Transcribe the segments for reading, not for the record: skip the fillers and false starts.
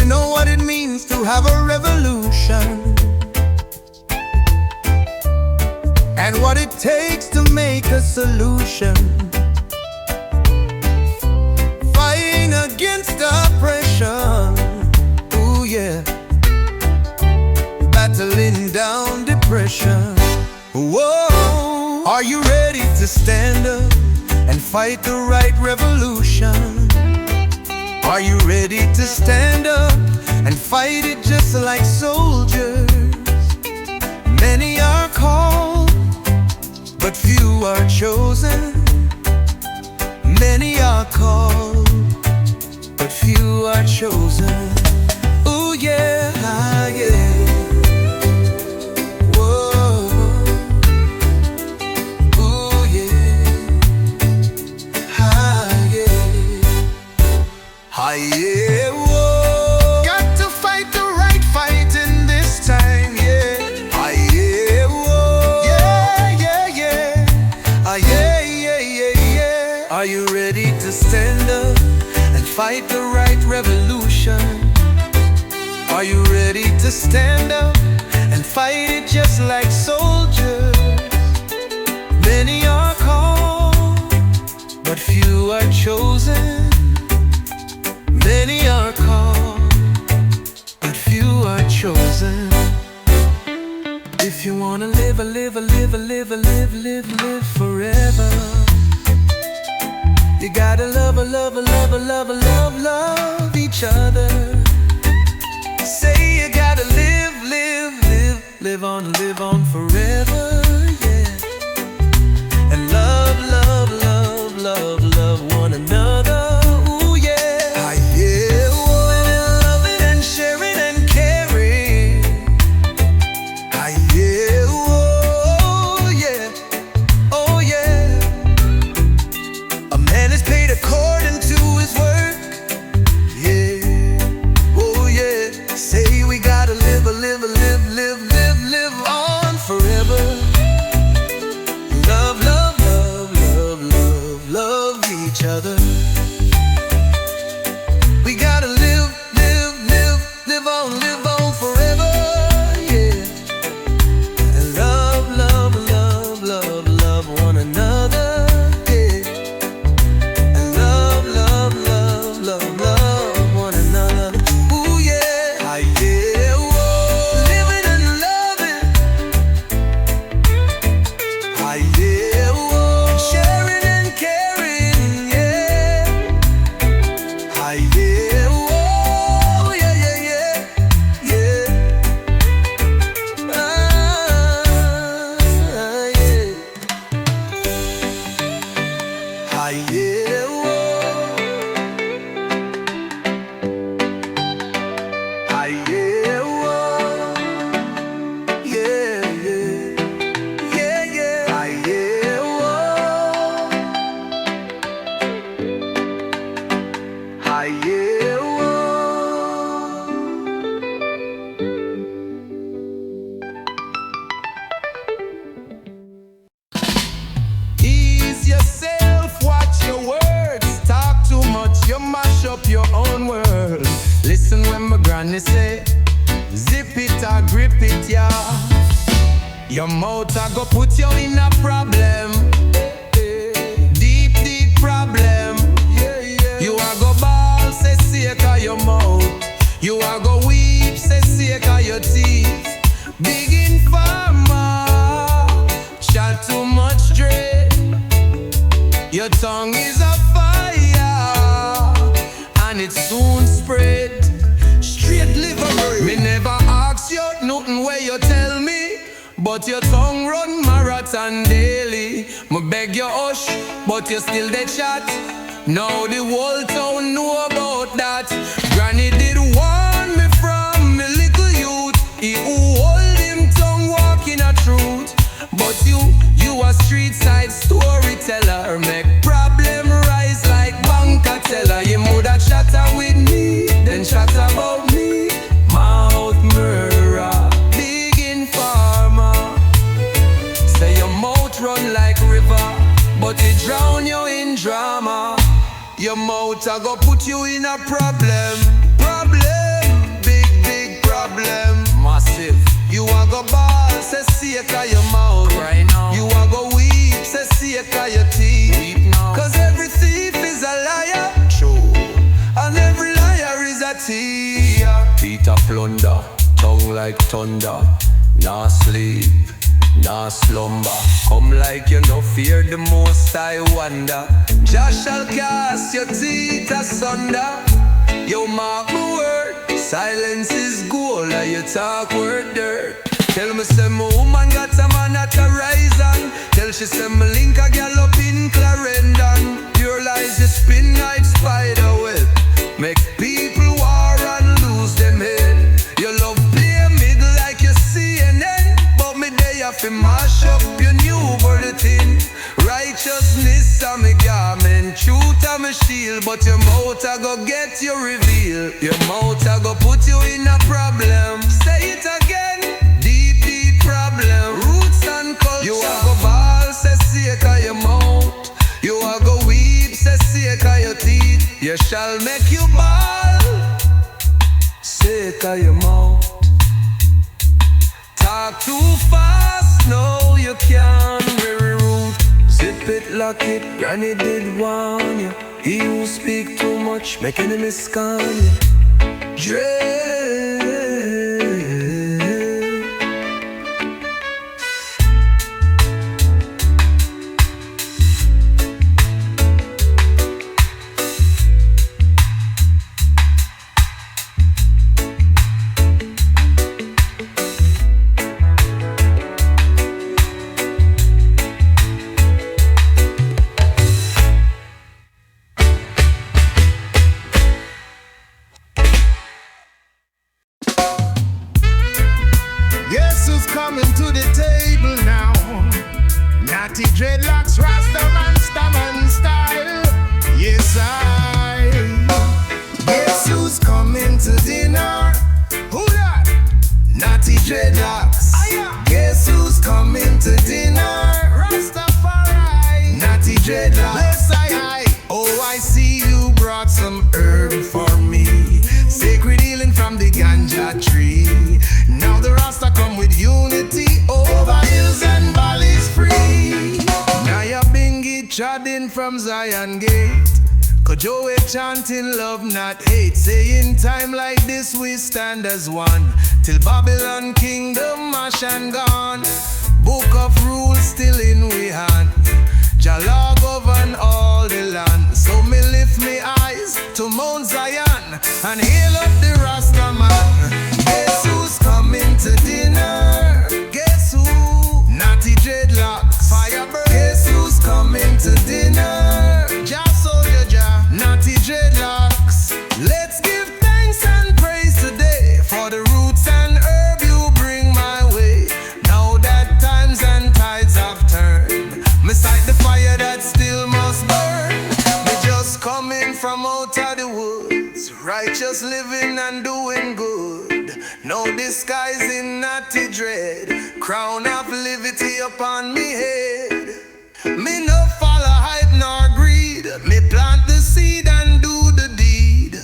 know what it means to have a revolution, and what it takes to make a solution. Fighting against oppression, ooh yeah, battling down depression. Whoa, are you ready to stand up and fight the right revolution? Are you ready to stand up and fight it just like soldiers? Many are called, but few are chosen. Many are called, but few are chosen. Ooh yeah, yeah. Whoa. Ooh yeah, yeah. Yeah, whoa. Got to fight the right fight in this time, yeah. Yeah, whoa. Yeah, yeah, yeah. Yeah, yeah, yeah, yeah. Are you ready to stand up and fight the right revolution? Are you ready to stand up and fight it just like soldiers? Many are called, but few are chosen. Many are called, but few are chosen. If you wanna live forever, you gotta love each other. Say you gotta live on forever, yeah. And love one another. Live on forever. Love each other. We gotta live on forever, yeah. And love one another, yeah. And love one another. Ooh yeah, yeah. Living and loving, yeah. Sharing and caring, yeah. Yeah. Yeah, yeah, yeah. Ease yourself, watch your words. Talk too much, you mash up your own world. Listen when my granny say, zip it or grip it, yeah. Your mouth a go put you in a problem. Deep problem. You a go ball, say sick of your mouth. You a go weep, say sick of your teeth. Big informer, chat too much dread. Your tongue is a fire, and it soon spread. Straight liver. Me never ask you nothing where you tell me, but your tongue run marathon daily. Me beg you hush, but you still dey chat. Now the whole town know about that. Granny did warn me from me little youth. He who hold him tongue walking a truth. But you a street side storyteller. Make problem rise like banker teller. You woulda chatter with me, then chat about me. Mouth murderer, big informer. Say your mouth run like river, but it drown you in drama. Your mouth a go put you in a problem. problem. Massive. You a go ball, say sick of your mouth. Right now. You a go weep, say sick of your teeth. Weep now. Cause every thief is a liar. True. And every liar is a thief. Feet a plunder, tongue like thunder. Nah sleep, nah slumber. Come like you no fear the most, I wonder. Jah shall cast your teeth asunder. You mark my word, silence is gold, and you talk word dirt. Tell me say my woman got a man at horizon. Tell she say me link a gal up in Clarendon. Pure lies you spin like spider web. Make people war and lose them head. You love play middle like you CNN. But me day off in mash up your new body thing. Righteousness a me garment, truth a me shield. But your mouth a go get you reveal. Your mouth a go put you in a problem. Say it again, deep, deep problem. Roots and culture. You a go ball, say sick of your mouth. You a go weep, say sick of your teeth. You shall make you ball, sick of your mouth. Talk too fast, no you can't. Very rude. Zip it, lock it, granny did warn you. He who speak too much, make enemies scorn you. Dread. Dreadlocks, Rastaman, Staman style. Yes, I. Guess who's coming to dinner? Who that? Natty Dreadlocks. Guess who's coming to dinner? Rastafari. Natty Dreadlocks. Bless I. Oh, I see you brought some herb for me. Sacred healing from the ganja tree. Now the Rasta come with unity over hills and valleys free. Trodden from Zion Gate, Kojoe chanting love not hate, saying time like this we stand as one, till Babylon kingdom mash and gone. Book of rules still in we hand, Jah law govern all the land. So me lift me eyes to Mount Zion and hail up the Rasta man. Guess who's coming to dinner? Guess who? Natty Dreadlocks, Firebird. Guess who's coming to dinner? Jah Soldier Jah, Natty Dreadlocks. Let's give thanks and praise today for the roots and herb you bring my way. Now that times and tides have turned, me sight the fire that still must burn. Me just coming from out of the woods, righteous living and doing good. No disguising Natty Dread, crown of liberty upon me head. Me no follow hype nor greed. Me plant the seed and do the deed.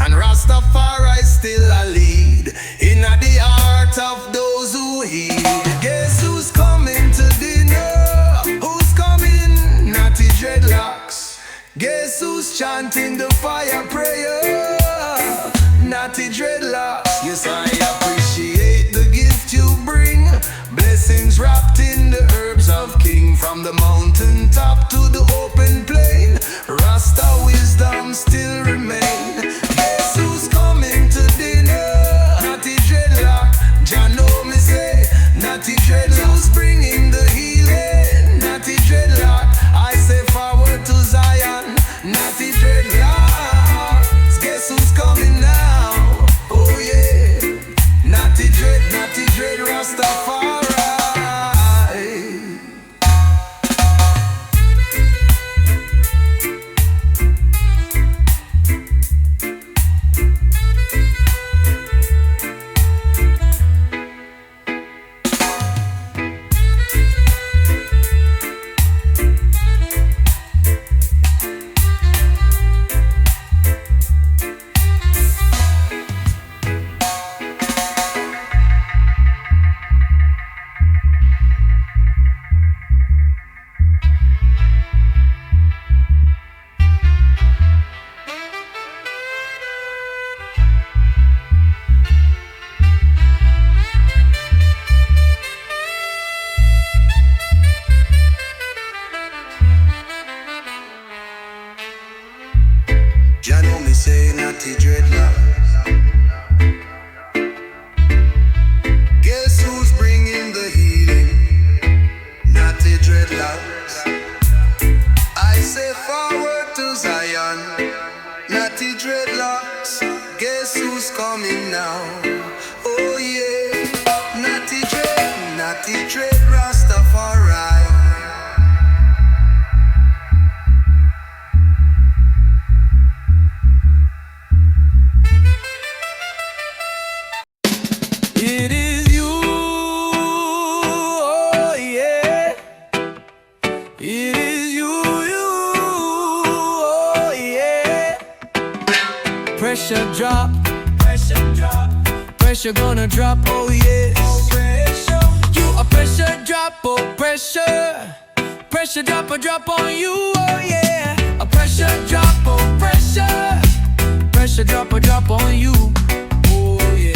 And Rastafari still a lead in the heart of those who heed. Guess who's coming to dinner? Who's coming? Natty Dreadlocks. Guess who's chanting the fire prayer? Natty Dreadlocks. Yes, I appreciate the gift you bring. Blessings wrapped in the herbs of king. From the mountain top to the open plain, Rasta wisdom still remain. Guess who's coming to dinner? Natty Dreadlock. Jah know me say Natty Dreadlock. Who's bringing the healing? Natty Dreadlock. I say forward to Zion. Natty Dreadlock. Guess who's coming now? Oh yeah, Natty Dread Rastafari. forward to Zion. Natty dreadlocks, guess who's coming now? Oh yeah, Natty dread Rastafari. It is you, oh yeah. It is you, oh yeah. Pressure drop, pressure gonna drop, oh yes. You a pressure drop, oh pressure drop a drop on you, oh yeah. A pressure drop, oh pressure drop a drop on you, oh yeah.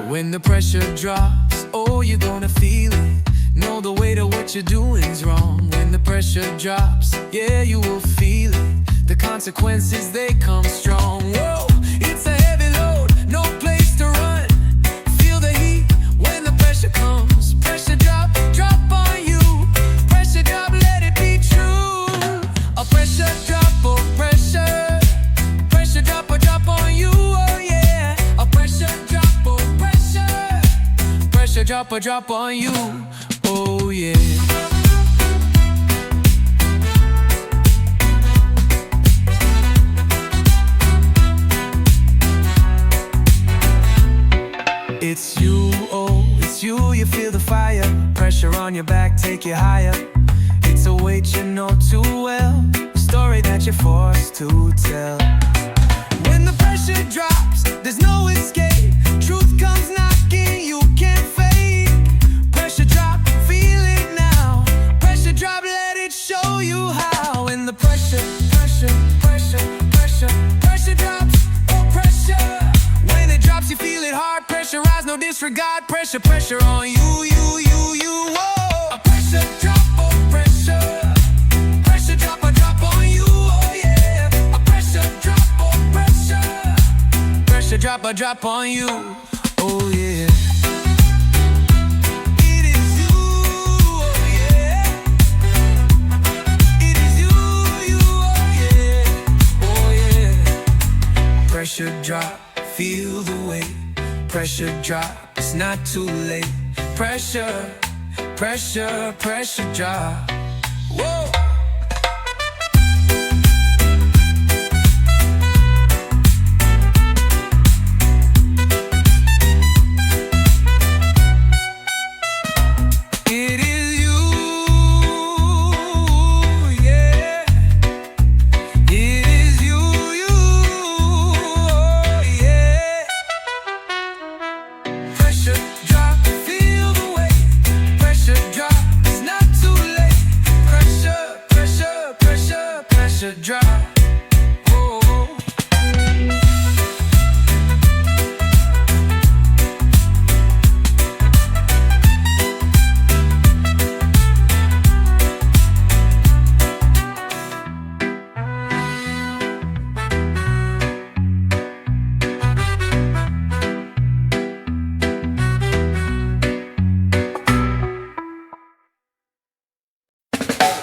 When the pressure drops, oh, you're gonna feel it. Know the weight of what you're doing's wrong. When the pressure drops, yeah, you will feel it. The consequences, they come strong. Whoa, it's a heavy load, no place to run. Feel the heat when the pressure comes. Pressure drop, drop on you. Pressure drop, let it be true. A pressure drop, oh pressure drop a drop on you, oh yeah. A pressure drop, oh pressure drop a drop on you, oh yeah. It's you, oh, it's you, you feel the fire. Pressure on your back, take you higher. It's a weight you know too well, a story that you're forced to tell. When the pressure drops, there's no escape. Truth comes knocking, you can't fake. Pressure drop, feel it now. Pressure drop, let it show you how. When the pressure drops, oh pressure. When it drops, you feel it hard. Pressurize, no disregard. Pressure on you, whoa. A pressure drop, oh pressure drop a drop on you, oh yeah. A pressure drop, oh pressure drop a drop on you, oh yeah. It is you, oh yeah. It is you, oh yeah. Oh yeah. Pressure drop, feel the weight. Pressure drop, it's not too late. Pressure drop. Whoa. It is you, yeah. It is you, oh yeah. Pressure drop, feel the weight. Pressure drop, it's not too late. Pressure drop. Whoa.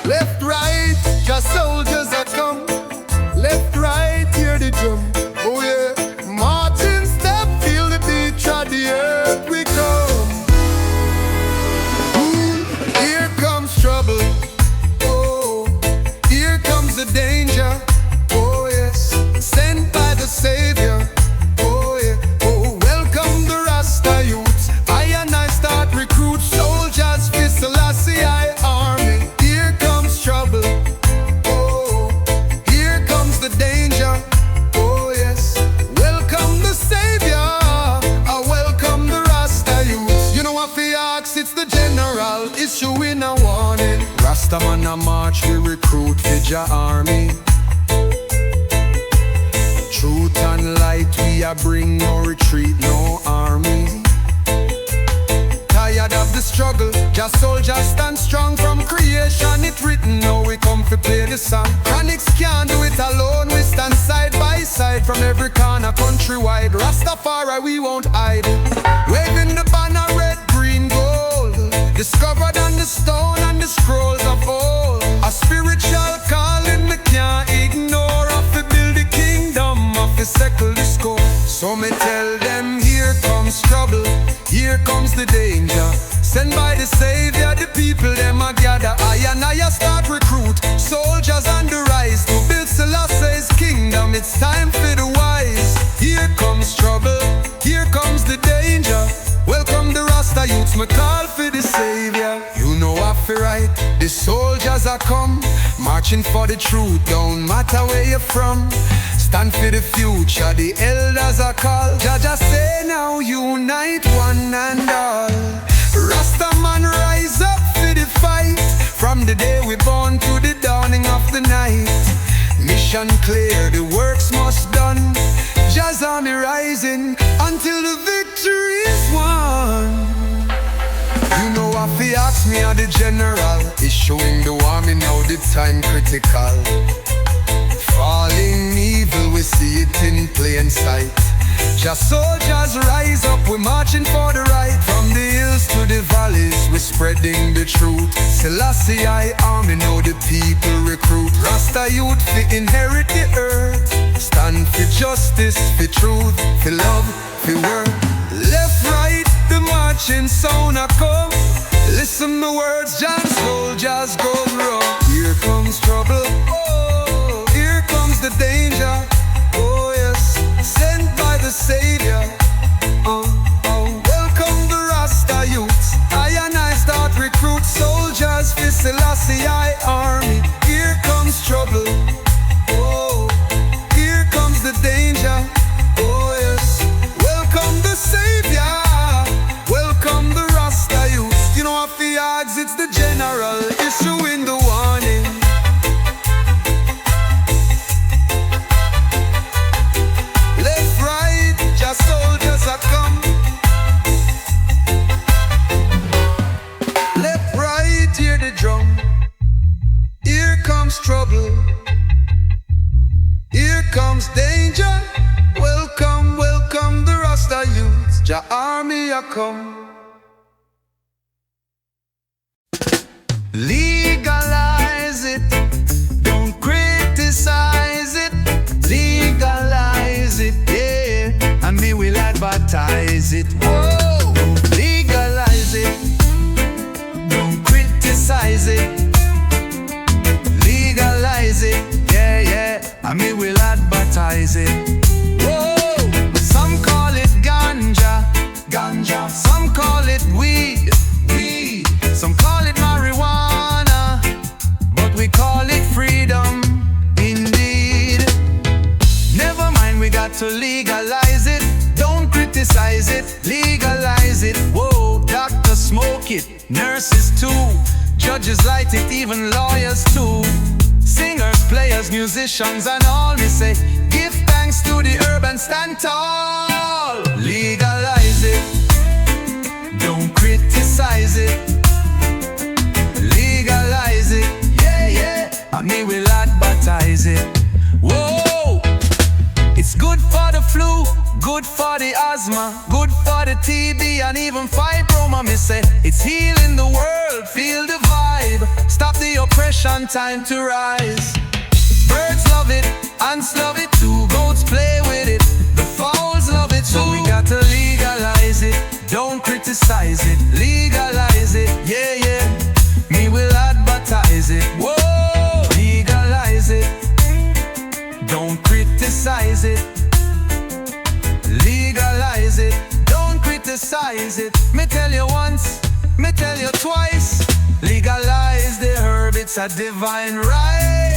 Left, right, just soldiers are come. Left, right, hear the drum. Oh yeah, marching step, feel the beat, trod the earth we come. Here comes trouble. Oh, here comes the danger. Oh yes, sent by the Savior. Oh yeah, oh welcome the Rasta youth. I and I start recruit soldiers for Selassie I army. Here comes trouble. Oh, here comes the danger. Oh yes, welcome the Savior. I welcome the Rasta youth. You know what we ask? It's the general issuing a warning. Rasta man a march, we recruit for Jah army. Truth and light we a bring, no retreat, no army. Tired of the struggle, just soldiers stand strong. From creation it written, now we come to play the song. Chronixx can't do it alone, we stand side by side. From every corner countrywide, Rastafari we won't hide. Waving the banner red, green, gold. discovered on the stone and the scrolls of old. A spiritual calling me can't ignore. Of to build the kingdom, of to settle the score. So me tell them, here comes trouble, here comes the danger. Sent by the Savior, the people them a gather. I start recruit soldiers on the rise to build Selassie's kingdom. It's time for the wise. Here comes trouble, here comes the danger. Welcome the Rasta youths, me call for the Savior. You know I feel right, the soldiers are come, marching for the truth, don't matter where you're from. Stand for the future, the elders are called. Jah say now, unite one and all. Rasta man rise up for the fight, from the day we born to the dawning of the night. Mission clear, the works must done. Jah's army rising until the victory is won. You know if he ask me or the general, is showing the army now the time critical. Falling evil, we see it in plain sight. Just soldiers rise up, we're marching for the right. From the hills to the valleys, we're spreading the truth. Selassie I army, know the people recruit. Rasta youth fi inherit the earth. Stand for justice, for truth, for love, for work. Left, right, the marching sound a come. Listen the words, John soldiers go wrong. Here comes trouble, oh, here comes the danger. Oh yes, sent by the Savior. Welcome the Rasta youths. I start recruit soldiers for Selassie I army. Here comes trouble, oh, here comes the danger. Oh yes, welcome the Savior. Welcome the Rasta youths. You know off the odds, it's the general issuing the warning. Soldiers are come. Left, right, hear the drum. Here comes trouble, here comes danger. Welcome, welcome the Rasta youths. Jah army a come. Legalize it, don't criticize it. Legalize it, yeah, and me will advertise it. Whoa, don't legalize it, don't criticize it. Legalize it, yeah, yeah, and me will advertise it. Whoa, some call it ganja, ganja. Some call it weed, weed. Some call it marijuana, but we call it freedom. We got to legalize it, don't criticize it, legalize it. Whoa, doctors smoke it, nurses too, judges light it, even lawyers too. Singers, players, musicians and all, me say, give thanks to the herb and stand tall. Legalize it, don't criticize it. Legalize it, yeah, yeah, and me will advertise it. Whoa, it's good for the flu, good for the asthma, good for the TB and even fibroma. Me say it's healing the world, feel the vibe. Stop the oppression, time to rise. Birds love it, ants love it too. Goats play with it, the fowls love it too. So we got to legalize it, don't criticize it. Legalize it, yeah, yeah, me will advertise it. Whoa, legalize it, don't criticize it. Legalize it, don't criticize it. Me tell you once, me tell you twice. Legalize the herb, it's a divine right.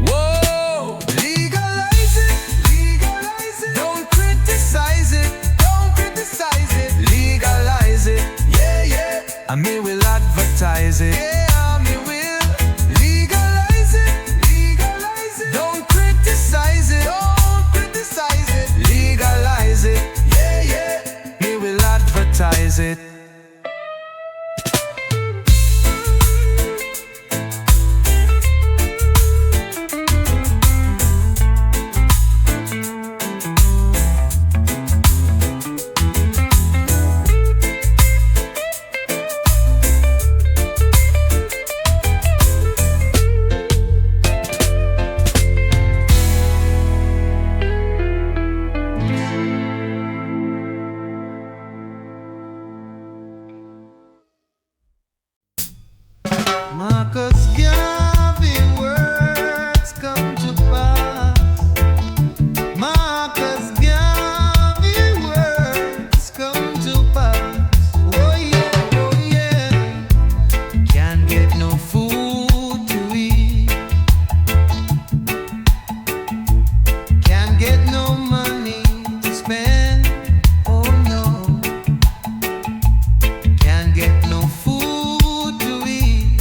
Whoa, legalize it, don't criticize it, don't criticize it. Legalize it, yeah, yeah, and me will advertise it. Yeah, me will. Legalize it, don't criticize it, don't criticize it. Legalize it, yeah, yeah, me will advertise it. Marcus Garvey words come to pass. Marcus Garvey words come to pass. Oh yeah, can't get no food to eat, can't get no money to spend. Oh no, can't get no food to eat.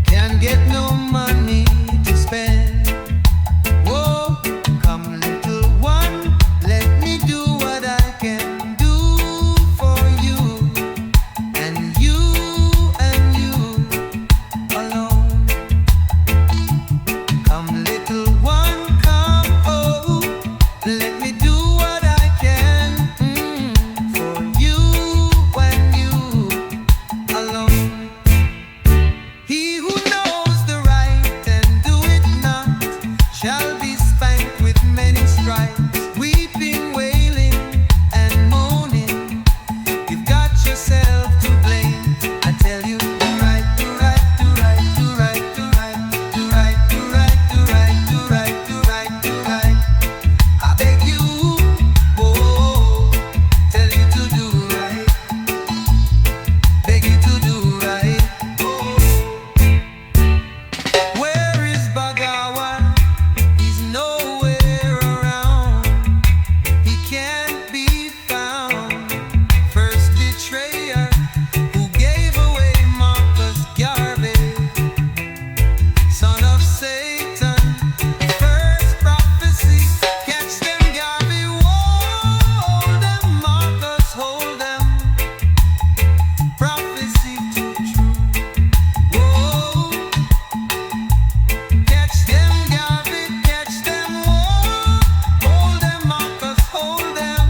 Can't get no money to spend. Whoa, come little one, let me do what I can do for you and you alone. Come little one, come, oh, let me do what I can for you and you alone. He who knows the right and do it not shall be spanked with many stripes. Weeping, wailing, and moaning, you've got yourself to blame. I tell you, do right, do right, do right, do right, do right, do right, do right, do right, do right, do right, do right. I beg you, oh, tell you to do right, beg you to do right. Where is Bagawan? He's nowhere around. He can't be found. First betrayer who gave away Marcus Garvey, son of Satan. First prophecy, catch them Garvey, hold them Marcus, hold them. Prophecy too true. Whoa. Catch them, Garvey, catch them, hold them, Marcus, hold them.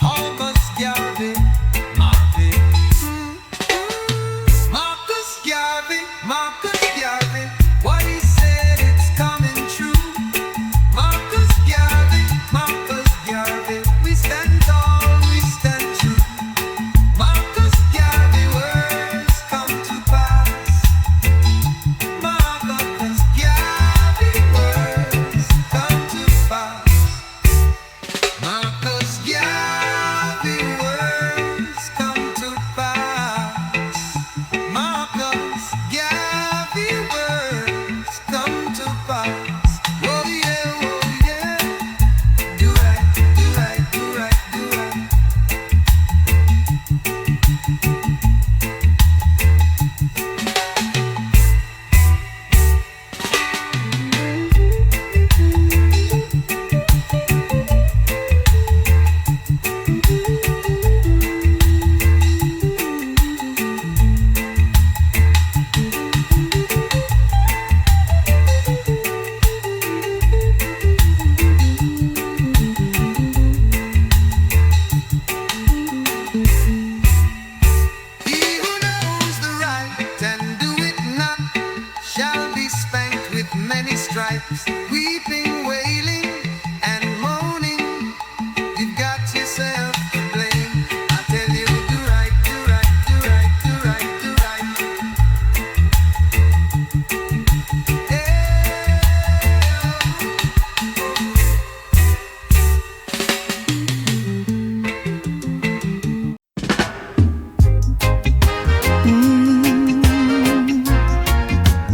Marcus Garvey, Marcus Garvey, Marcus Garvey, what he said, it's coming true. Marcus Garvey, we stand tall, we stand true. Marcus Garvey words come to pass. Marcus Garvey words come to pass. Marcus Garvey words come to pass. Marcus Garvey words come to pass. Oh yeah, do right, do right, do right, do right. He who knows the right and do it not shall be spanked with many stripes. Weeping, wailing, and moaning, you've got yourself to blame. I tell you, do right, do right, do right, do right, do right.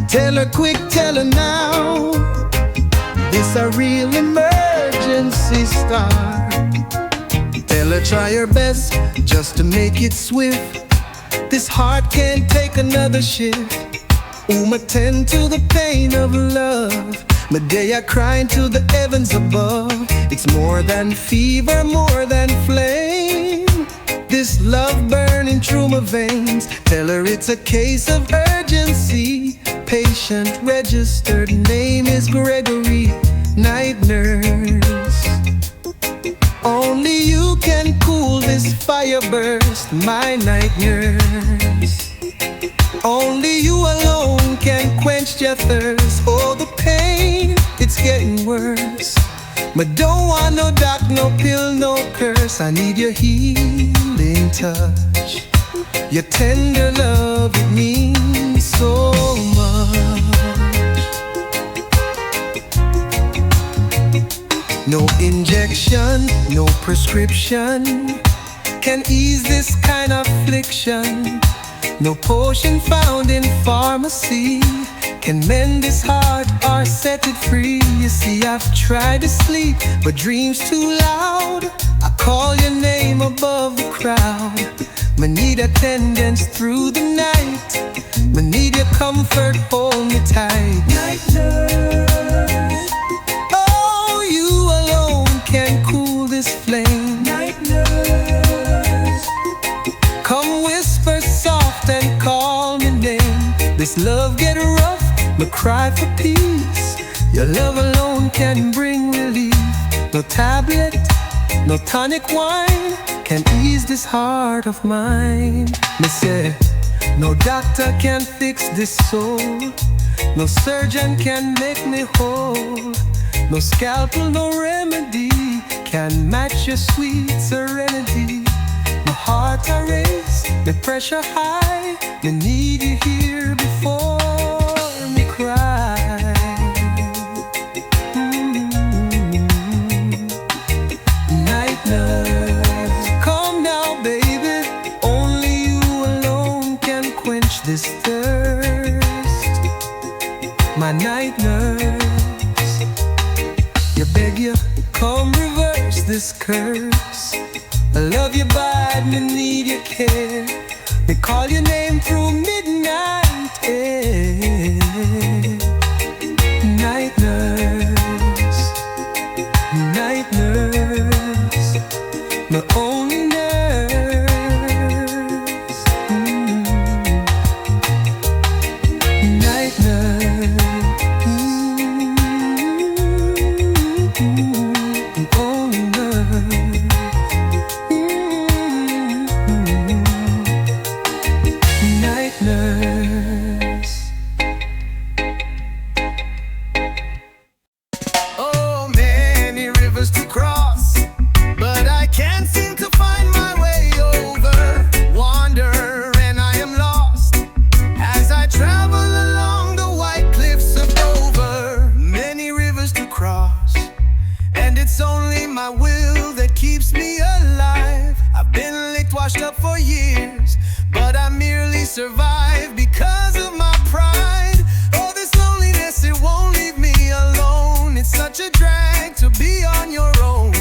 Tell her quick, tell her now, this a real emergency start. Tell her try her best just to make it swift. This heart can't take another shift. Attend to the pain of love. Medea crying to the heavens above. It's more than fever, more than flame. This love burning through my veins. Tell her it's a case of urgency. Patient registered name is Gregory, night nurse. Only you can cool this fire burst, my night nurse. Only you alone can quench your thirst. Oh, the pain, it's getting worse. But don't want no doc, no pill, no curse. I need your healing touch. Your tender love, it means so much. No injection, no prescription can ease this kind of affliction. No potion found in pharmacy can mend this heart or set it free. You see, I've tried to sleep, but dreams too loud. I call your name above the crowd. Me need attendance through the night. Me need your comfort, hold me tight. Night nurse, oh, you alone can cool this flame. Night nurse, come whisper soft and call me name. This love get rough, me cry for peace. Your love alone can bring relief. No tablet, no tonic wine can ease this heart of mine. Me say, no doctor can fix this soul. No surgeon can make me whole. No scalpel, no remedy can match your sweet serenity. My heart a race, the pressure high. Me need you here before me cry. Night nurse, come now, baby. Only you alone can quench this thirst. My night nurse, you beg you, come reverse this curse. I love you bad, me need your care. Me call your name through midnight air. Night nurse, night nurse, my only nurse. Night nurse, my only nurse. Night nurse. Oh, many rivers to cross, but I can't seem to find my way over. Wander and I am lost as I travel along the white cliffs of Dover. Many rivers to cross, and it's only my will that keeps me alive. I've been licked, washed up for years, but I merely survive because of my pride. Oh, this loneliness, it won't leave me alone. It's such a drag to be on your own.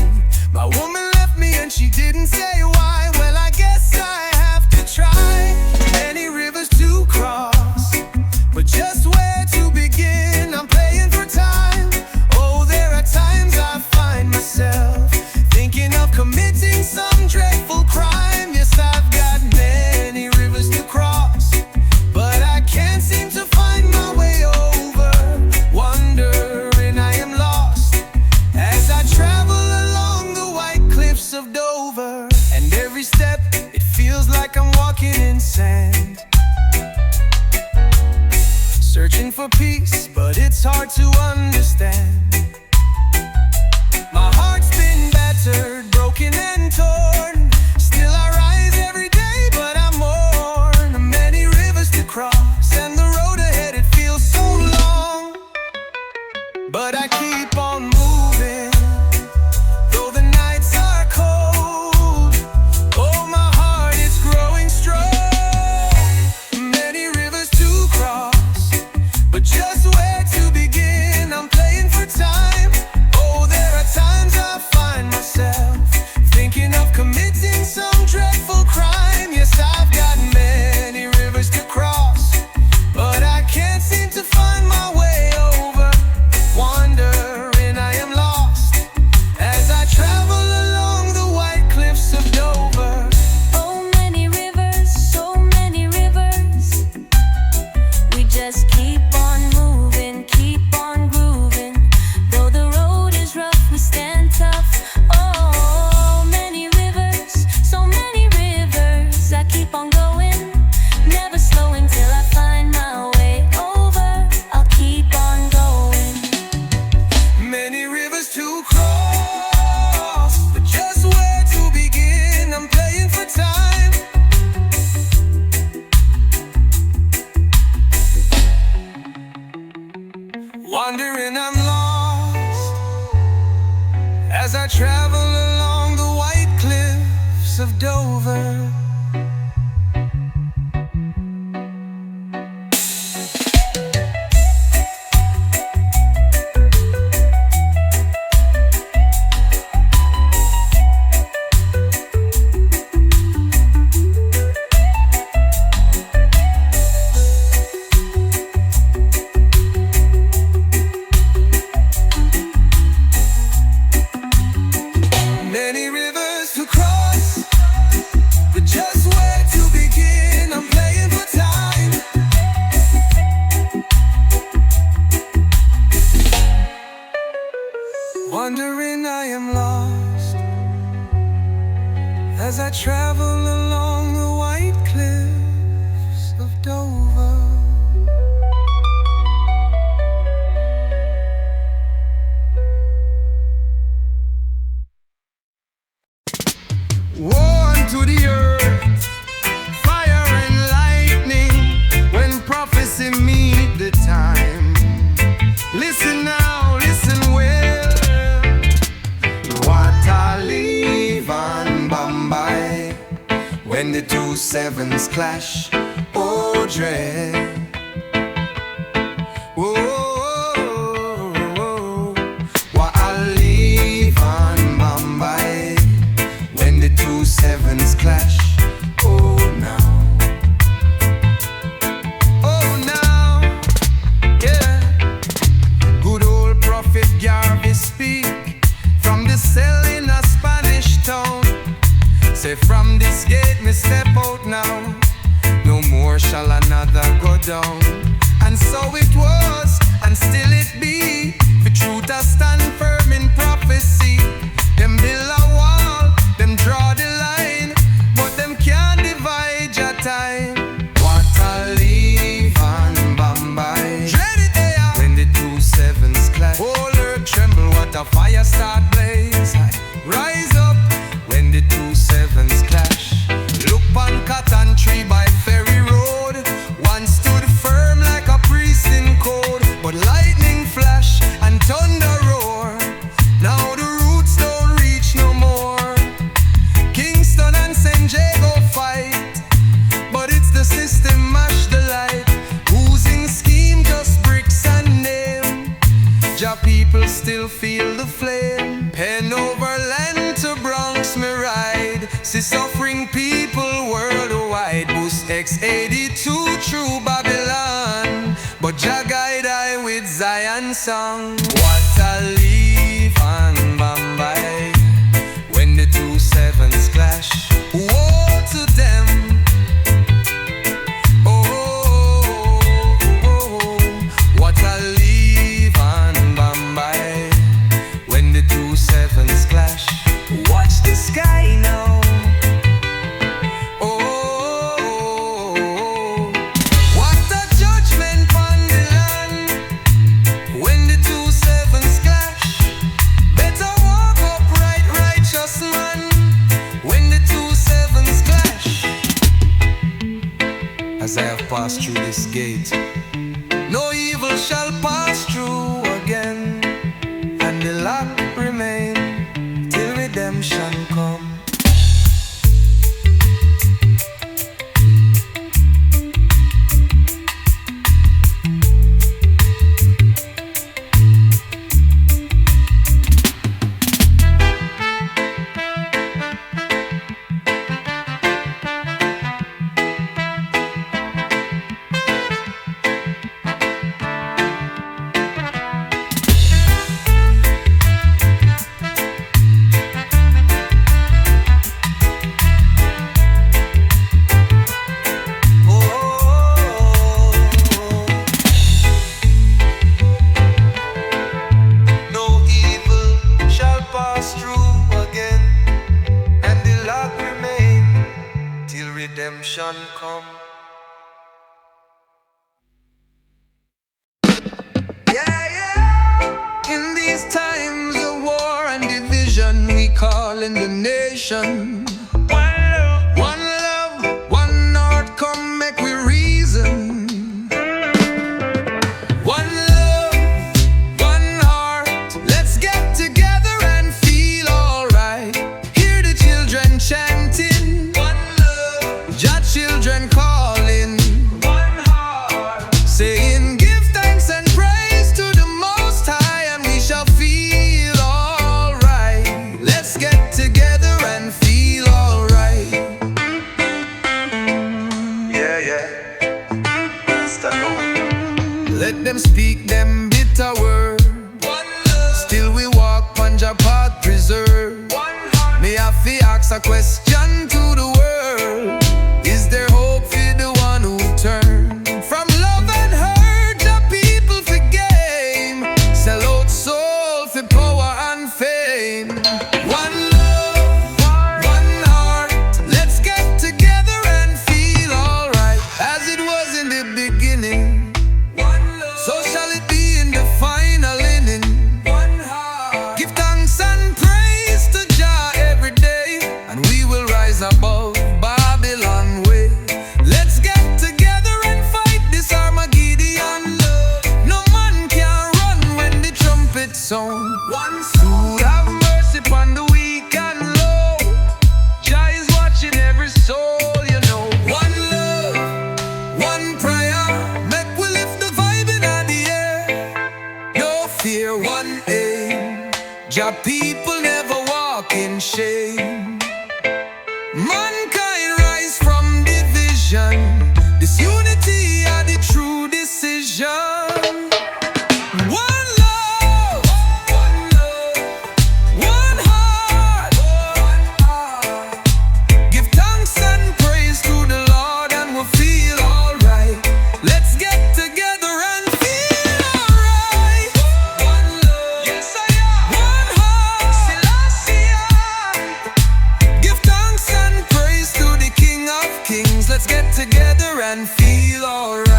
My woman left me and she didn't say why. Well, I guess I have to try. Many rivers to cross, but just where to begin? I'm playing for time. Oh, there are times I find myself thinking of committing some dreadful crime. Yes, I've got many rivers to cross, but I can't seem to find my way over. Wondering I am lost as I travel along the white cliffs of Dover. And every step, it feels like I'm walking in sand, searching for peace, but it's hard to understand. My heart's been battered, broken and torn. Still I rise every day, but I mourn. Many rivers to cross, and the road ahead, it feels so long. But I keep on moving, though the nights are cold. Oh, my heart is growing strong. Many rivers to cross, but just where to begin? I'm playing for time. Oh, there are times I find myself as I travel along the white cliffs of Dover. Many rivers to cross, but just where to begin? I'm playing for time. Wondering I am lost as I travel along the white cliffs of Dover. Woe unto the earth, fire and lightning, when prophecy meet the time. Listen now, listen well. What I leave on Bombay, when the two sevens clash, oh dread. What I leave on Bombay, when the two sevens clash, oh now, yeah. Good old prophet Garvey speak from the cell in a Spanish town. Say from this gate me step out now, no more shall another go down. And so it was, and still it be, the truth a stand firm in prophecy. Them build a wall, them draw the line, but them can't divide your time. What I leave on Bombay, dread it there, when the two sevens clash. Whole earth tremble, what a fire start blaze. Rise up, when the two sevens clash. Look on cotton tree by ferry road, one stood firm like a priest in code, but lightning flash and thunder roar. Now the roots don't reach no more. Kingston and St. Jago fight, but it's the system mash the light. Oozing scheme, just bricks and name. Jah people still feel the flame. Pen over land to Bronx me ride. See suffering people worldwide. Boost X82 through Babylon, but Jah guide I with Zion song. What I leave on Bombay, when the two sevens clash, woe to them. What I leave on Bombay, when the two sevens clash. Watch the sky now. What a judgment on the land, when the two sevens clash. Better walk upright, righteous man, when the two sevens clash. As I have passed through this gate, no evil shall pass through again, and the lock remain till redemption come. Redemption come. In these times of war and division, we call in the nation. One love, one heart, come make we reason. One love, one heart, let's get together and feel make them speak them bitter word. Still we walk on Jah path preserve. Me have to ask a question to the world. Is there hope for the one who turn from love and hurt? The people for game, sell out soul for power and fame. One love, one heart. Let's get together and feel alright, as it was in the beginning. So shall it be in the final inning. Give thanks and praise to Jah every day, and we will rise above Babylon way. Let's get together and fight this Armageddon. No man can run when the trumpet sound. Lord have mercy upon the weak and low. Jah is watching every soul, you know. One love, one prayer, make we lift the vibe in the air. No fear, one aim. Jah people never walk in shame. Mankind rise from division. This unity are the true decision. One love, one heart. Give thanks and praise to the Lord, and we'll feel alright. Let's get together and feel alright. One love, yes I am. One heart, Selassie. Give thanks and praise to the King of Kings. Let's get together and feel alright.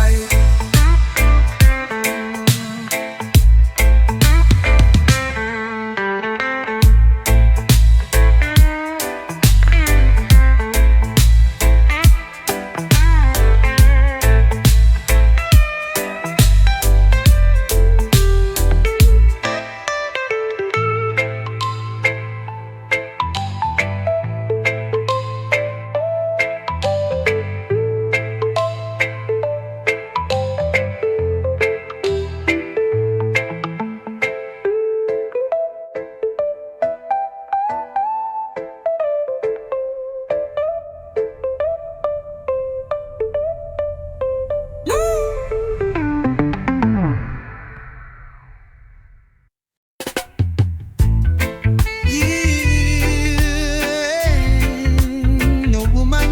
No woman,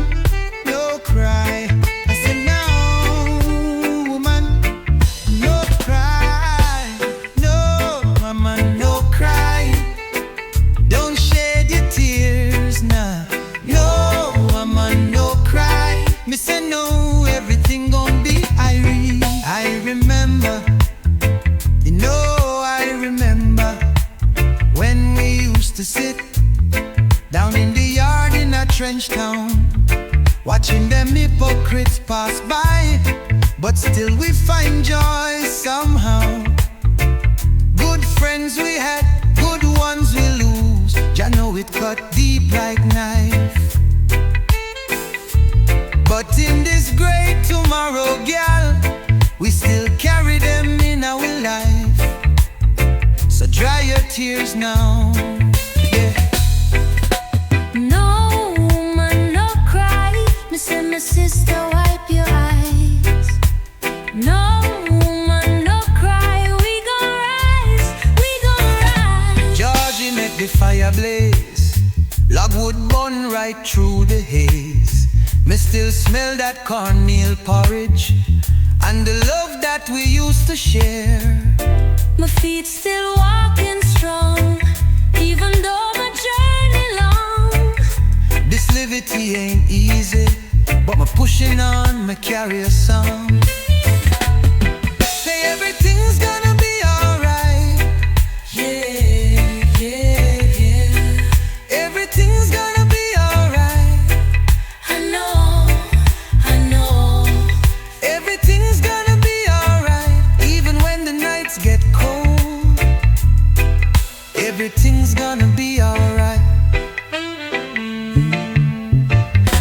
no cry. I said no woman, no cry. No woman, no cry. Don't shed your tears now. No woman, no cry. Me say no, everything gon' be irene. I remember, you know I remember when we used to sit down in the yard in a trench town, watching them hypocrites pass by, but still we find joy somehow. Good friends we had, good ones we lose. Jah know it cut deep like knife. But in this great tomorrow, girl, we still carry them in our life. So dry your tears now. Yeah. No woman, no cry. Me say, my sister, wipe your eyes. No woman, no cry. We gon' rise, we gon' rise. Georgie make the fire blaze, logwood burn right through the haze. Me still smell that cornmeal porridge and the love that we used to share. My feet still walking strong, even though my journey long. This liberty ain't easy, but me pushing on, me carry a song. Say everything's gonna be alright. Yeah, yeah, yeah. Everything's gonna be alright. I know. Everything's gonna be alright, even when the nights get cold. Everything's gonna be alright.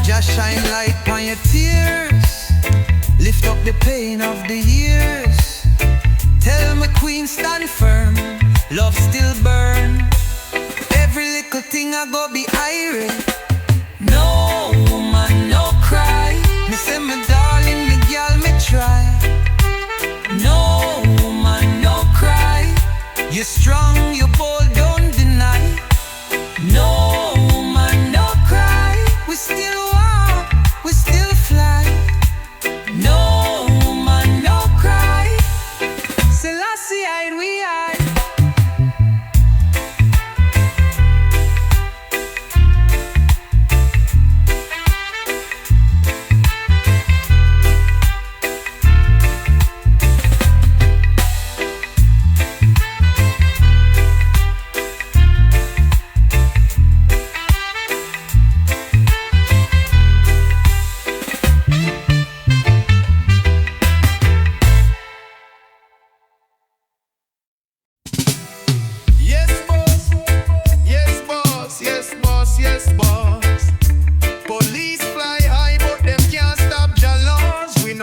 Just shine light on your tears, lift up the pain of the years. Tell my queen stand firm, love still burn. Every little thing I go be irate. No woman, no cry. Me say my darling, me girl, me try. No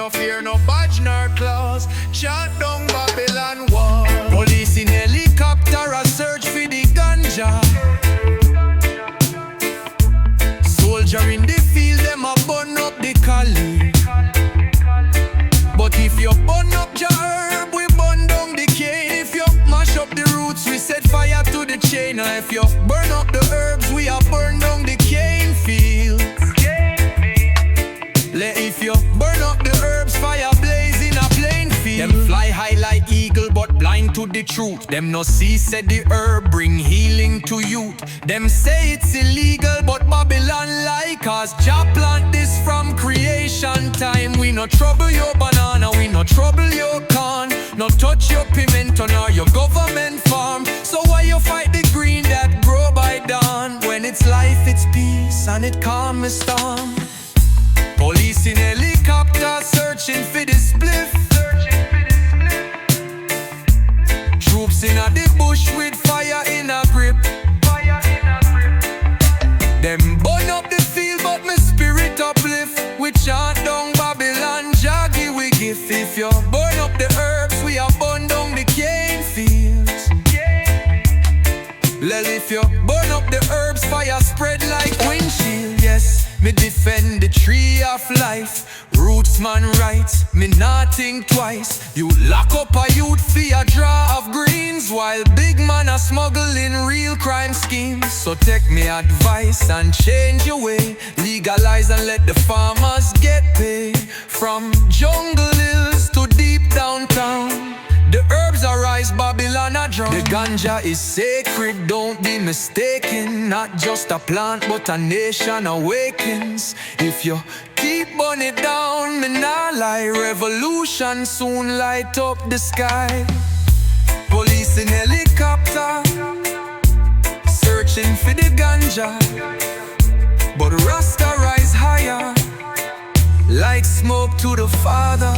no fear, no badge nor claws. Shut down Babylon wall. Police in helicopter a search for the ganja. Soldier in the field, them a burn up the cali. But if you burn up your herb, we burn down the cane. If you mash up the roots, we set fire to the chain. And if you burn up the herbs, we a burn down the cane field. If you burn up the herbs, fire blaze in a plain field. Them fly high like eagle, but blind to the truth. Them no see said the herb bring healing to youth. Them say it's illegal, but Babylon like us. Jah plant this from creation time. We no trouble your banana, we no trouble your corn. No touch your pimento nor your government farm. So why you fight the green that grow by dawn? When it's life, it's peace, and it calm a storm. Police in helicopter searching for the spliff. Troops in a the bush with fire in a grip. Them burn up the field, but my spirit uplift. We chant down Babylon, Jaggy we give. If you burn up the herbs, we are burn down the cane fields. Well, if you burn up the herbs, fire spread like windshield. Yes, me defend the tree of life. Roots man rights, me not think twice. You lock up a youth for a draw of greens, while big man are smuggling real crime schemes. So take me advice and change your way. Legalize and let the farmers get paid. From jungle hills to deep downtown, the herbs arise, Babylon a drown. The ganja is sacred, don't be mistaken. Not just a plant, but a nation awakens. If you keep burn it down, me nah lie. Revolution soon light up the sky. Police in helicopter searching for the ganja, but Rasta rise higher like smoke to the Father.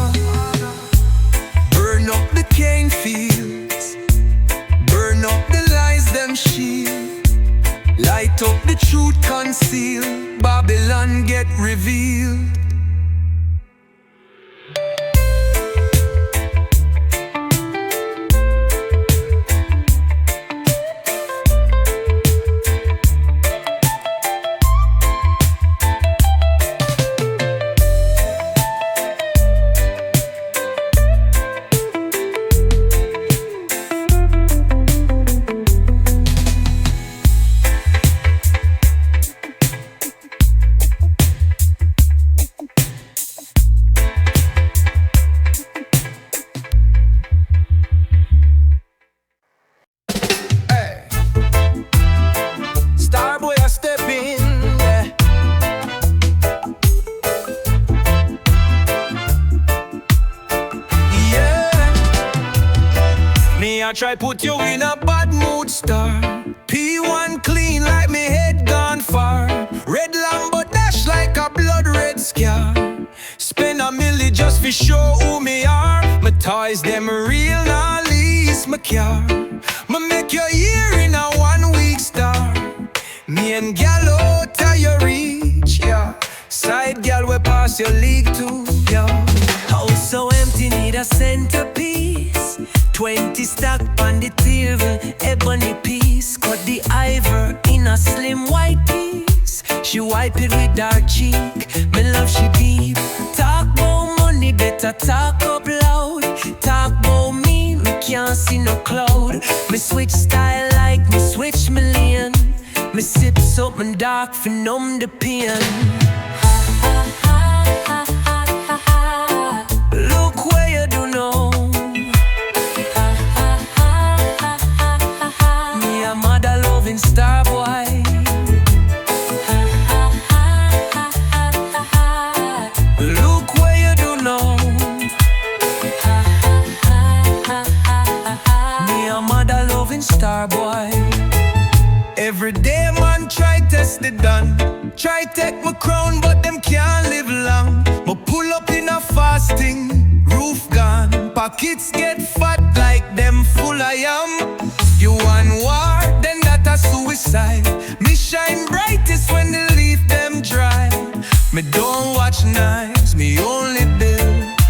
Burn up the cane fields, burn up the lies them shield. Light up the truth concealed, Babylon get revealed. I try put you in a bad mood, star. P1 clean like me head gone far. Red Lambo dash like a blood red scar. Spend $1 million just for show who me are. My toys them real, nah lease my car. Ma make your year in a 1 week star. Me and Gallo tell you reach, yeah. Side gal we pass your league too, yeah. House so empty need a centerpiece. 20 stack on the table, ebony piece. Cut the ivory in a slim white piece. She wipe it with dark cheek, me love she deep. Talk about money, better talk up loud. Talk about me, we can't see no cloud. Me switch style like me switch me lane. Me sip something dark for numb the pain. Look where you do know. Star boy. Look where you do know. Me a mother loving star boy. Every day man try test it done. Try take my crown but them can't live long. Me pull up in a fasting, roof gone. Pockets get fat like them full of yam. You want war, then that a suicide. Me shine brightest when the leaf them dry. Me don't watch knives, me only build.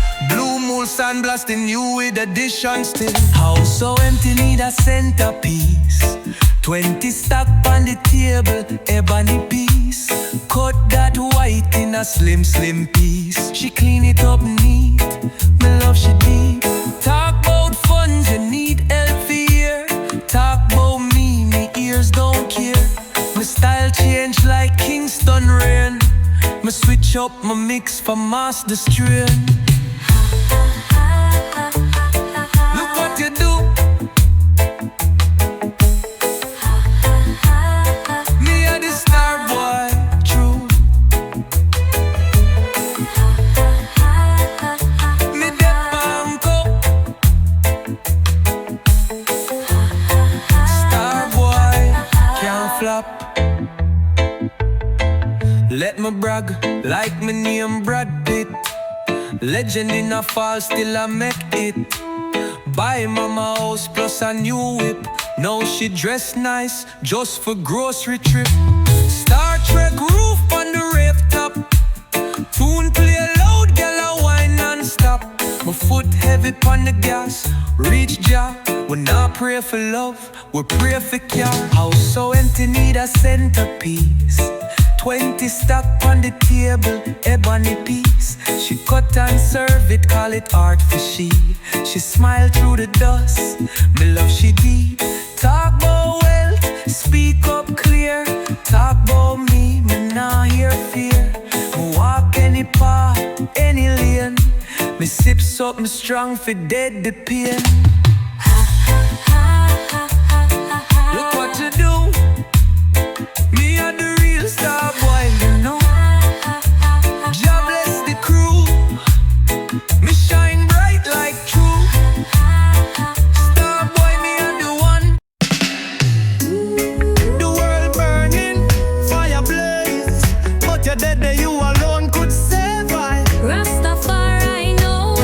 cool sun blasting you with addition still. House so empty, need a centerpiece. 20 stack on the table, ebony piece. Cut that white in a slim, slim piece. She clean it up neat, me love she deep. Talk about funds, you need help for here. Talk about me ears don't care. My style change like Kingston rain. Me switch up my mix for master strain. Look what you do. Me a the star boy, true. Me the banco. Star boy, can't flop. Let me brag, like my name Brad Pitt. Legend in a fall, still I make it. Buy mama house plus a new whip. Now she dress nice, just for grocery trip. Star Trek roof on the rooftop. Tune play loud, girl a wine non-stop. My foot heavy on the gas, reach Jah. We not pray for love, we pray for care. House so empty, need a centerpiece. 20 stack on the table, ebony piece. She cut and serve it, call it art for she. She smile through the dust, me love she deep. Talk about wealth, speak up clear. Talk about me nah hear fear. Me walk any path, any lane. Me sip something strong for dead the pain. Look what you do. Me a the real star boy, you know. Jah bless the crew. Me shine bright like true. Star boy, me a the one. The world burning, fire blaze. But you're dead there, you alone could survive. Rastafari, know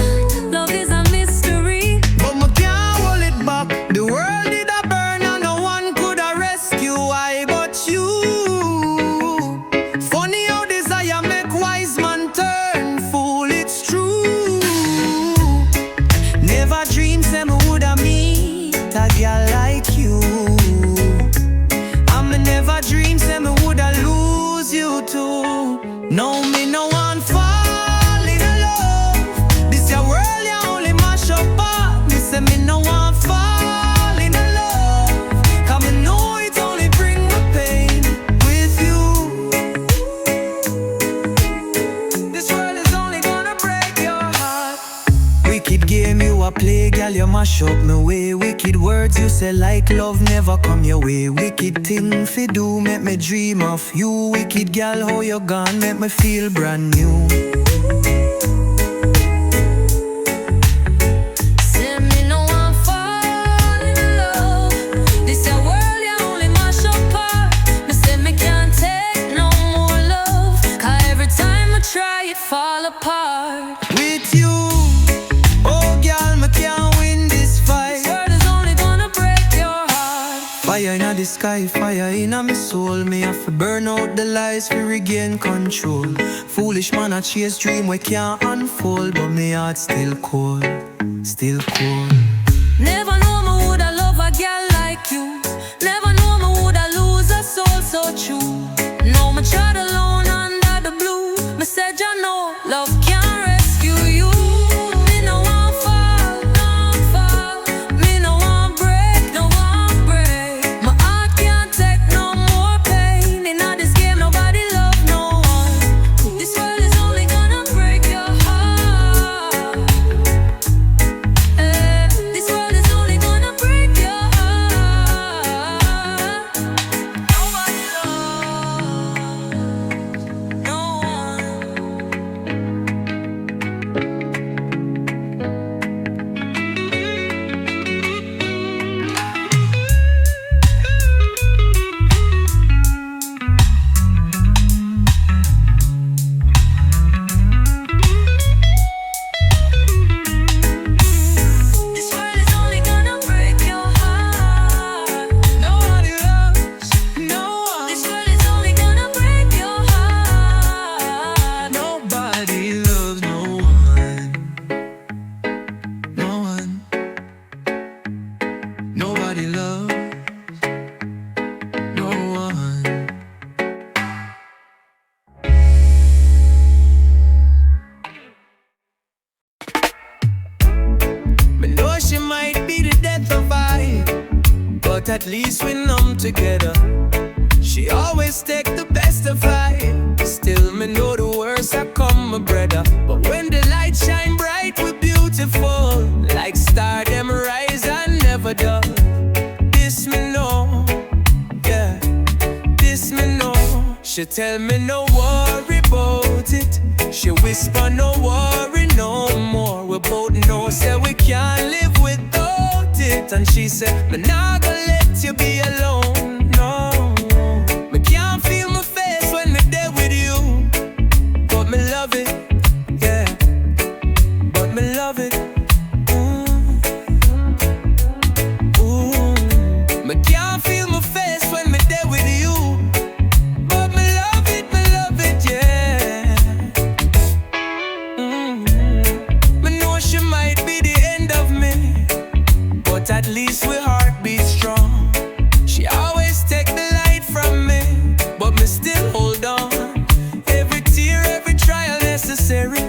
love is a mystery. But me can't hold it back. The world did a burn and no one could a rescue. I but you. Funny how desire make wise man turn fool. It's true. Never dreamed say me woulda meet a girl like you. And me never dreamed say me woulda lose you too. No, me no one fall in love. This your world, you only mash up up. Me say me no one fall in love. 'Cause me know it only bring me pain with you. This world is only gonna break your heart. Wicked game you a play, girl, you mash up me way. Wicked words you say like love never come your way. Wicked thing fi do, make me dream of you. Wicked girl, how you gone, make me feel brand new. Say me no one fall in love. This your world, you only mash up part. Me say me can't take no more love. 'Cause every time I try, it fall apart. With you, oh girl, me can't win this fight. This world is only gonna break your heart. Fire in the sky, fire in my soul. Me have to burn out the lies to regain control. Foolish man I chase dream we can't unfold. But me heart still cold, still cold. Never know me woulda love a girl like you. Never know me woulda lose a soul so true. No, me tried alone under the blue. Me said you know love can't rescue you. Me no want fall, no fall. Me no want break, no want break. My heart can't take no more pain. In all this game nobody love no one. This world is only gonna break your heart. This world is only gonna break your heart. Nobody loves no one. but at least we numb together. She always take the best of I. Still me know the worst I come, my brother. But when the light shine bright, we're beautiful. Like star them rise and never dull. This me know, yeah, this me know. She tell me no worry about it. She whisper no worry no more. We both know say we can't live without it. And she said me not gonna let you be alone, no. Me can't feel my face when me there with you, but me love it, yeah. But me love it, me can't feel my face when me there with you, but me love it, yeah. Me know she might be the end of me, but at least we heart beat strong. She always take the light from me, but me still hold on. Every tear, every trial necessary.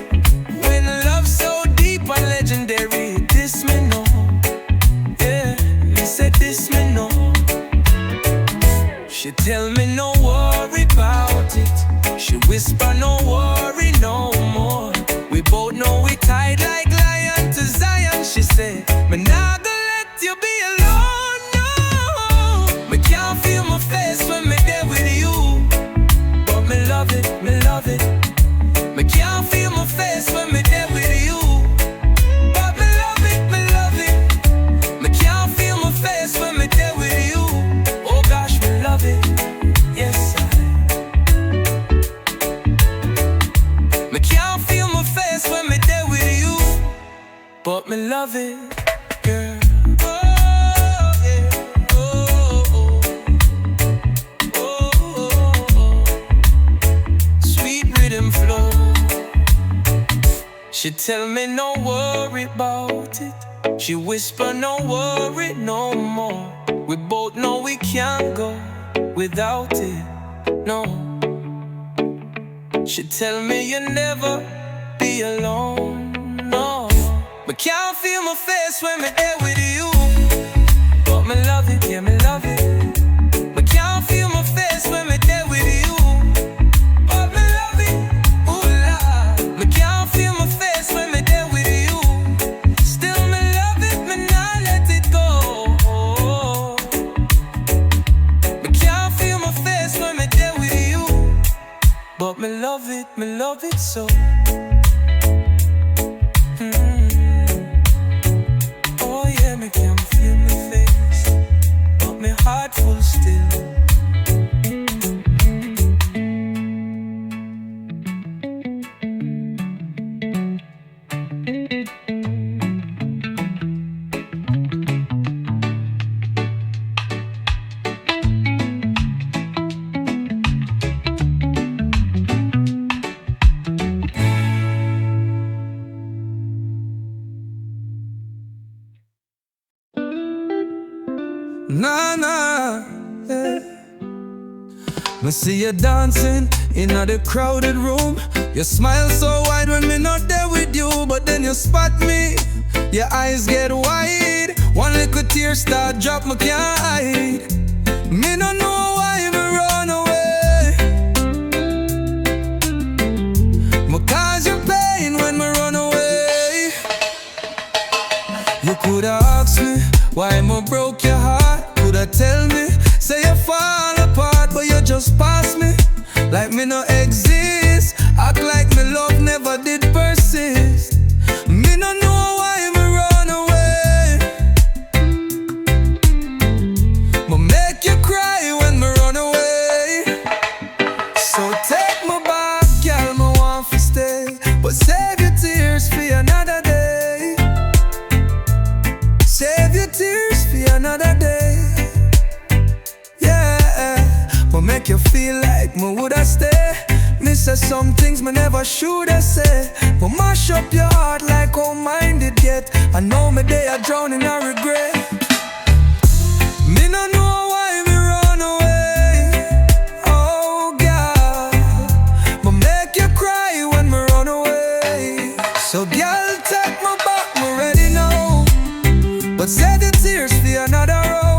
When love's so deep and legendary, this me know, yeah. Me said this me know. She tell me no worry about it. She whisper no worry no more. We both know we tied like lion to Zion. She said me not gonna let you be alone, no. Me can't feel my face when me there with you, but me love it, me love it. Me can't feel my face when me there with you, but me love it, me love it. Me can't feel my face when me there with you. Oh gosh, me love it, yes I. Me can't feel my face when me there with you, but me love it, girl. Oh yeah, oh oh oh oh oh. Sweet rhythm flow. She tell me no worry about it. She whisper no worry no more. We both know we can't go without it, no. She tell me you'll never be alone, no. Me can't feel my face when me there with you, but me love it, yeah, me love it. Me can't feel my face when me there with you, but me love it, ooh la. Me can't feel my face when me there with you. Still me love it, me not let it go. Me can't feel my face when me there with you, but me love it so. Oh yeah, me can't feel my face, but me heart full still. Nah, nah, yeah. Me see you dancing in the crowded room. You smile so wide when me not there with you, but then you spot me, your eyes get wide. One little tear start drop, me can't hide. Me no know why me run away. Me cause you pain when me run away. You coulda asked me why me broke your heart. Coulda tell me, say you fall apart, but you just pass me like me no exist. Act like me love never did persist. Me no know why me run away. Me make you cry when me run away. So take me back, girl, me want to stay, but save your tears for another day. Save your tears for another day. But make you feel like me woulda stay. Me say some things me never shoulda say, but mash up your heart like how mine did get. I know me they are drowning in regret. Me no know why me run away. Oh God, but make you cry when me run away. So girl, take me back, me ready now, but save your tears for another round.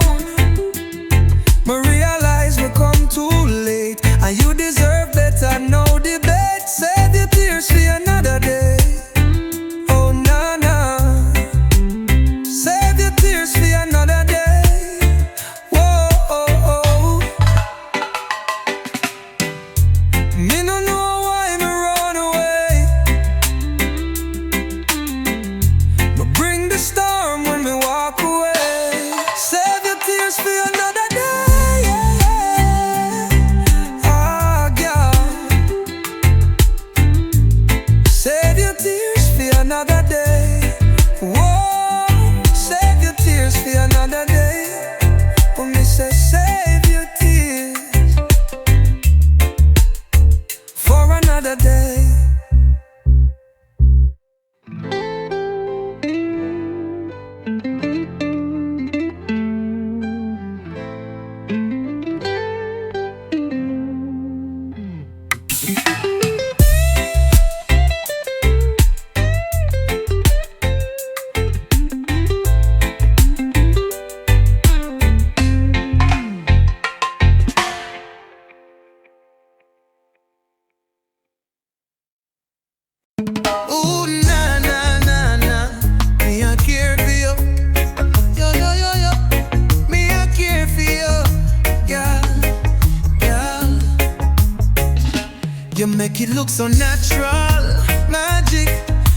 make it look so natural. Magic,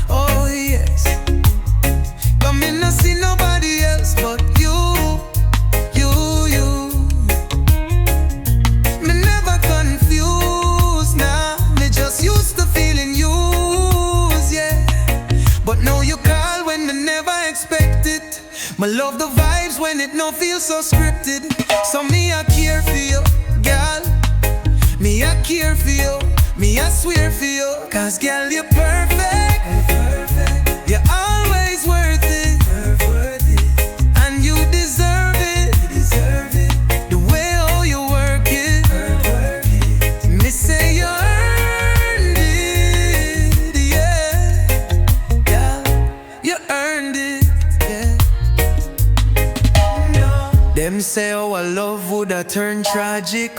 oh yes. But me not see nobody else but you. Me never confused, nah. Me just used to feeling used, yeah. But now you call when me never expect it. Me love the vibes when it no feel so scripted. So me I care for you, girl. Me I care for you. Me I swear for you. Cause girl you're perfect. You're always worth it. And you deserve it. The way how you work it. Me say you earned it, yeah. Girl, you earned it, yeah. Them say our love woulda turn tragic.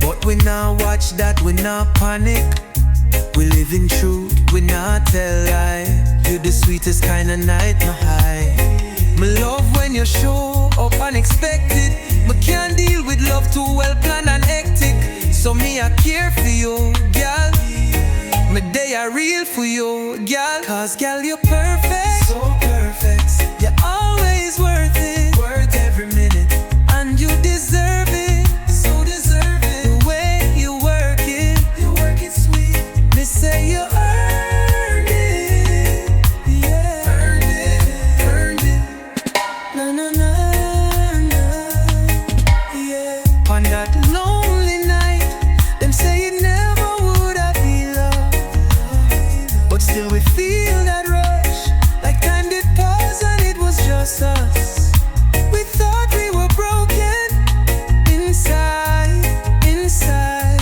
But we not watch that, we not panic. We live in truth, we not tell lie. You the sweetest kind of night, no high. Me love when you show up unexpected. Me can't deal with love too well planned and hectic. So me I care for you, girl. Me day are real for you, girl. Cause girl you're perfect. So perfect. You're always worth it. Worth every minute. And you deserve it. So deserve it. The way you work it. You work it sweet. Me say you earned it. Yeah. Earned it. Earned it. Na na na na. Yeah. On that lonely night, them say it never would have been love. But still we feel that rush. Like time did pass and it was just us. We thought we were broken inside, inside.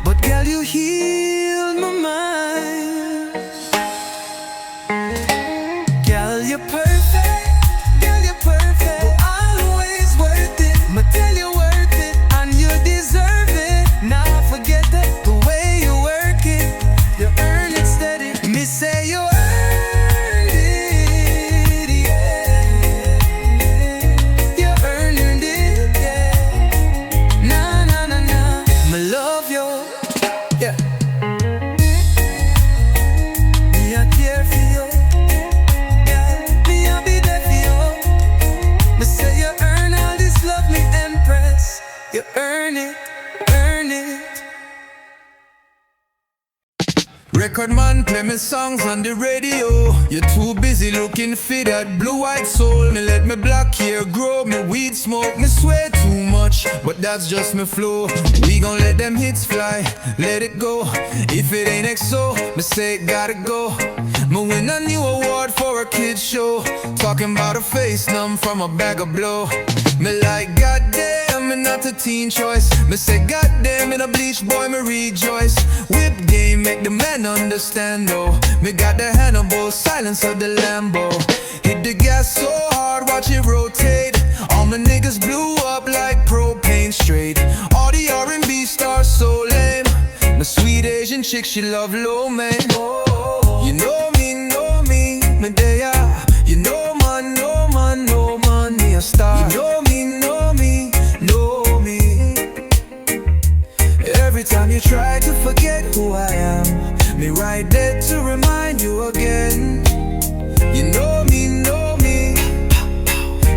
But girl, you healed my mind. Girl, you're perfect. Girl, you're perfect. But always worth it. Me tell you worth it. And you deserve it. Now forget that. The way you work it. You earn it steady. Me say you earned it, yeah. You earned it, yeah. Na na na na. Me love you, yeah. Me I care for you, yeah. Me I be there for you. Me say you earn all this lovely empress. You earn it, earn it. Record man play me songs on the radio. You're too busy looking for that blue-white soul. Me let me black hair grow, me weed smoke. Me swear too much, but that's just me flow. We gon' let them hits fly, let it go. If it ain't XO, me say it gotta go. Me win a new award for a kid's show. Talking about a face numb from a bag of blow. Me like goddamn, me not a teen choice. Me say goddamn, in a bleach boy me rejoice. Whip game make the men understand though. Me got the Hannibal, silence of the Lambo. Hit the gas so hard, watch it rotate. All my niggas blew up like propane straight. All the R&B stars so lame. The sweet Asian chick, she love low man. You know me, me there. You know man, no man, no man, me a star. You know me, know me. Every time you try to forget who I am, me right there to remind you again. You know me, know me.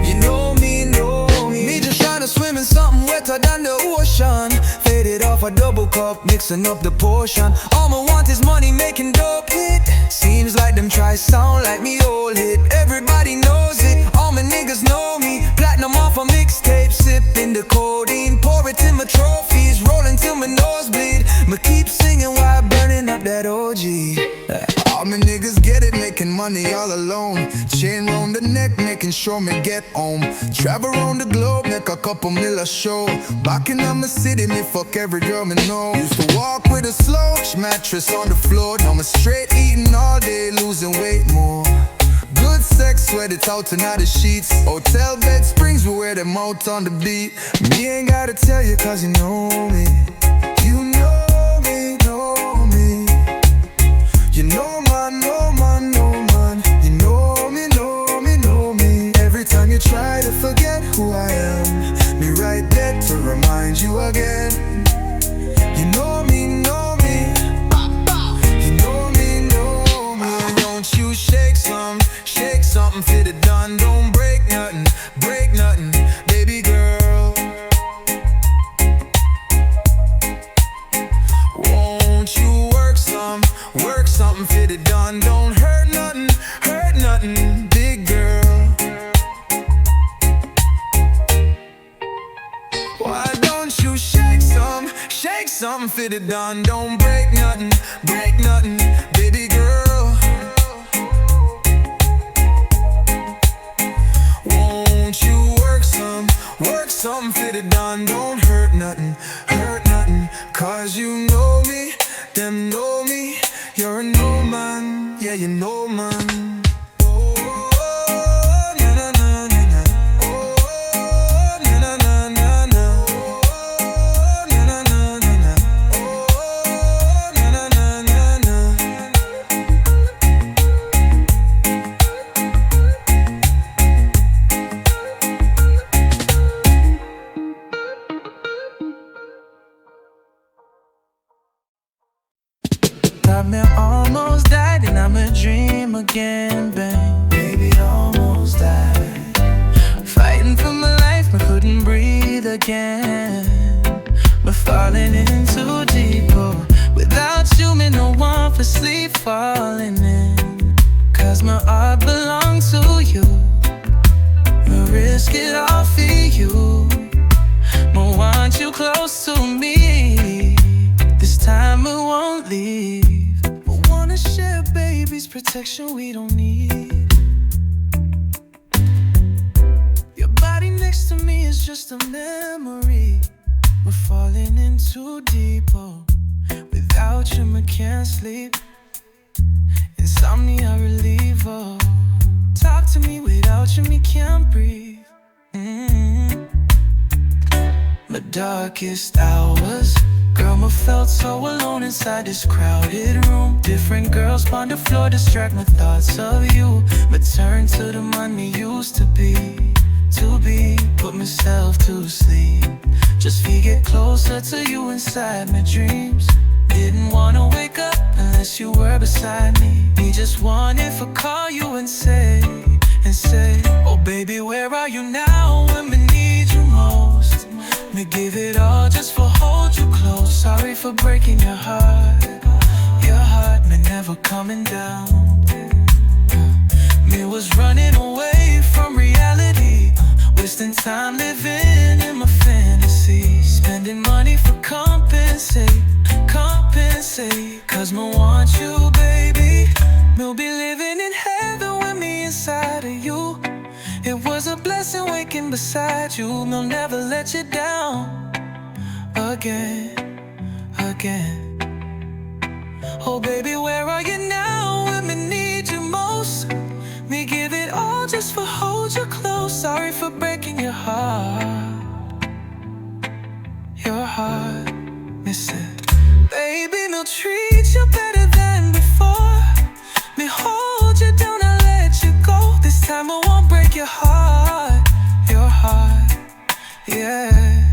You know me, know me. Me just tryna swim in something wetter than the ocean. Faded off a double cup, mixing up the portion. All I want is money making dope hit. Seems like them try sound like me old hit. Everybody knows it, all my niggas know me. Platinum off a mixtape, sipping the codeine. Pour it in my trophies, rolling till my nose bleed. Me keep singing while burning up that OG. All my niggas get it, making money all alone. Chain round the neck, making sure me get home. Travel around the globe, make a couple mil a show. Back in my city, me fuck every girl me know. Used to walk with a slouch, mattress on the floor. Now me straight eating all day, losing weight more. Good sex, sweat it out and out the sheets. Hotel bed springs, we wear them out on the beat. Me ain't gotta tell you cause you know me. You know me, know me. You know man, no man, no man. You know me, know me, know me. Every time you try to forget who I am, me right there to remind you again. You know me, know me. nothing, big girl. Why don't you shake something for the dawn? Don't break nothing, baby girl. Won't you work something for the dawn? Don't hurt nothing, cause you know me, them know me. You're a no man, yeah, you know man. Me almost died and I'm a dream again, babe. Baby, almost died. Fighting for my life, but couldn't breathe again. But falling in too deep, oh. Without you, me no one for sleep falling in. Cause my heart belongs to you. Me risk it all for you. Me want you close to me. This time it won't leave. Share baby's protection we don't need. Your body next to me is just a memory. We're falling in too deep, oh. Without you, I can't sleep. Insomnia reliever. Talk to me, without you, me can't breathe. My darkest hours, girl, I felt so alone inside this crowded room. Different girls on the floor distract my thoughts of you. But turn to the money used to be. Put myself to sleep. Just to get closer to you inside my dreams. Didn't wanna wake up unless you were beside me. We just wanted to call you and say, oh baby, where are you now when we need you most? Me give it all just for hold you close. Sorry for breaking your heart. Your heart me never coming down. Me was running away from reality. Wasting time living in my fantasy. Spending money for compensate. Cause me want you, baby. Me'll be living in heaven with me inside of you. It was a blessing waking beside you. Me'll never let you down again. Oh baby, where are you now when we need you most? Me give it all just for hold you close. Sorry for breaking your heart. Your heart, me said, baby, me'll treat you better than before. Me hold you down, I'll let you go. This time I won't break your heart. Your heart, yeah.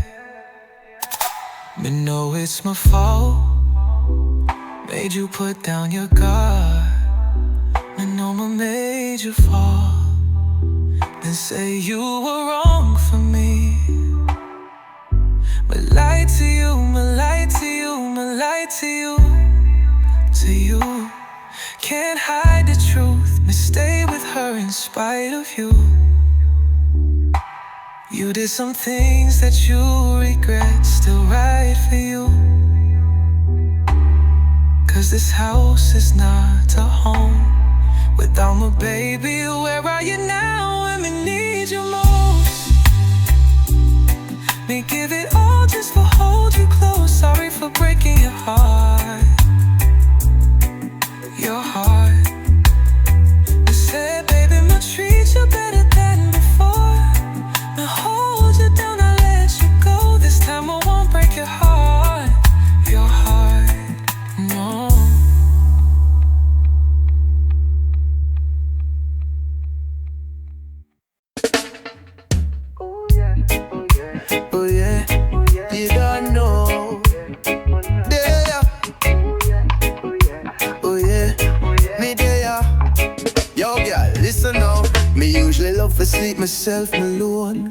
Me know it's my fault. Made you put down your guard. I know I made you fall. Then say you were wrong for me. But lie to you, to you. Can't hide the truth. Me stay with her in spite of you. You did some things that you regret. Still right for you. Cause this house is not a home without my baby. Where are you now when we need you most? Me give it all just for hold you close. Sorry for breaking your heart. Your heart. I said, baby, I'll treat you better than before. I'll hold you down, I'll let you go. This time I won't break your heart. Your heart, no. Oh yeah, you don't know. Yeah, oh yeah, me there. Yo, girl, listen now. Me usually love to sleep myself alone,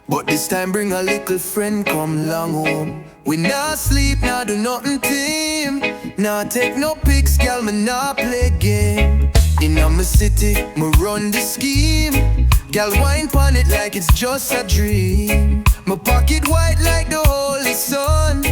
but this time bring a little friend come long home. We not sleep, nah do nothing team. Nah take no pics, girl, me nah play game. Inna my the city, me run the scheme. Girl wine pon it like it's just a dream. My pocket white like the holy sun,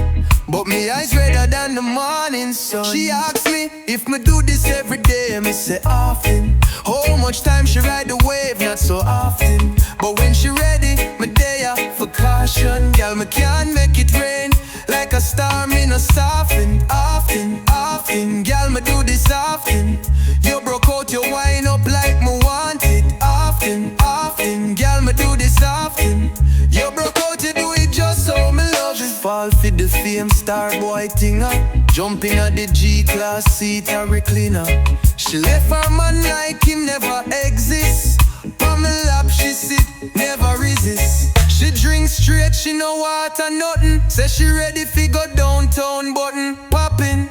but me eyes redder than the morning sun. She asks me if me do this every day, me say often. How much time she ride the wave, not so often. But when she ready, me there for caution. Girl, me can't make it rain like a star, me no soften. Often, often, girl, me do this often. You broke out, you wind up like me want it. Often, often, girl, me do this often. You broke out, you do it just so me love it. Fall for the fame, star boy thing up. Jumping at the G-class seat, a recliner. She left her man like him never exists. On my lap she sit, never resist. She drink straight, she no water, nothing. Say she ready fi go downtown, button popping.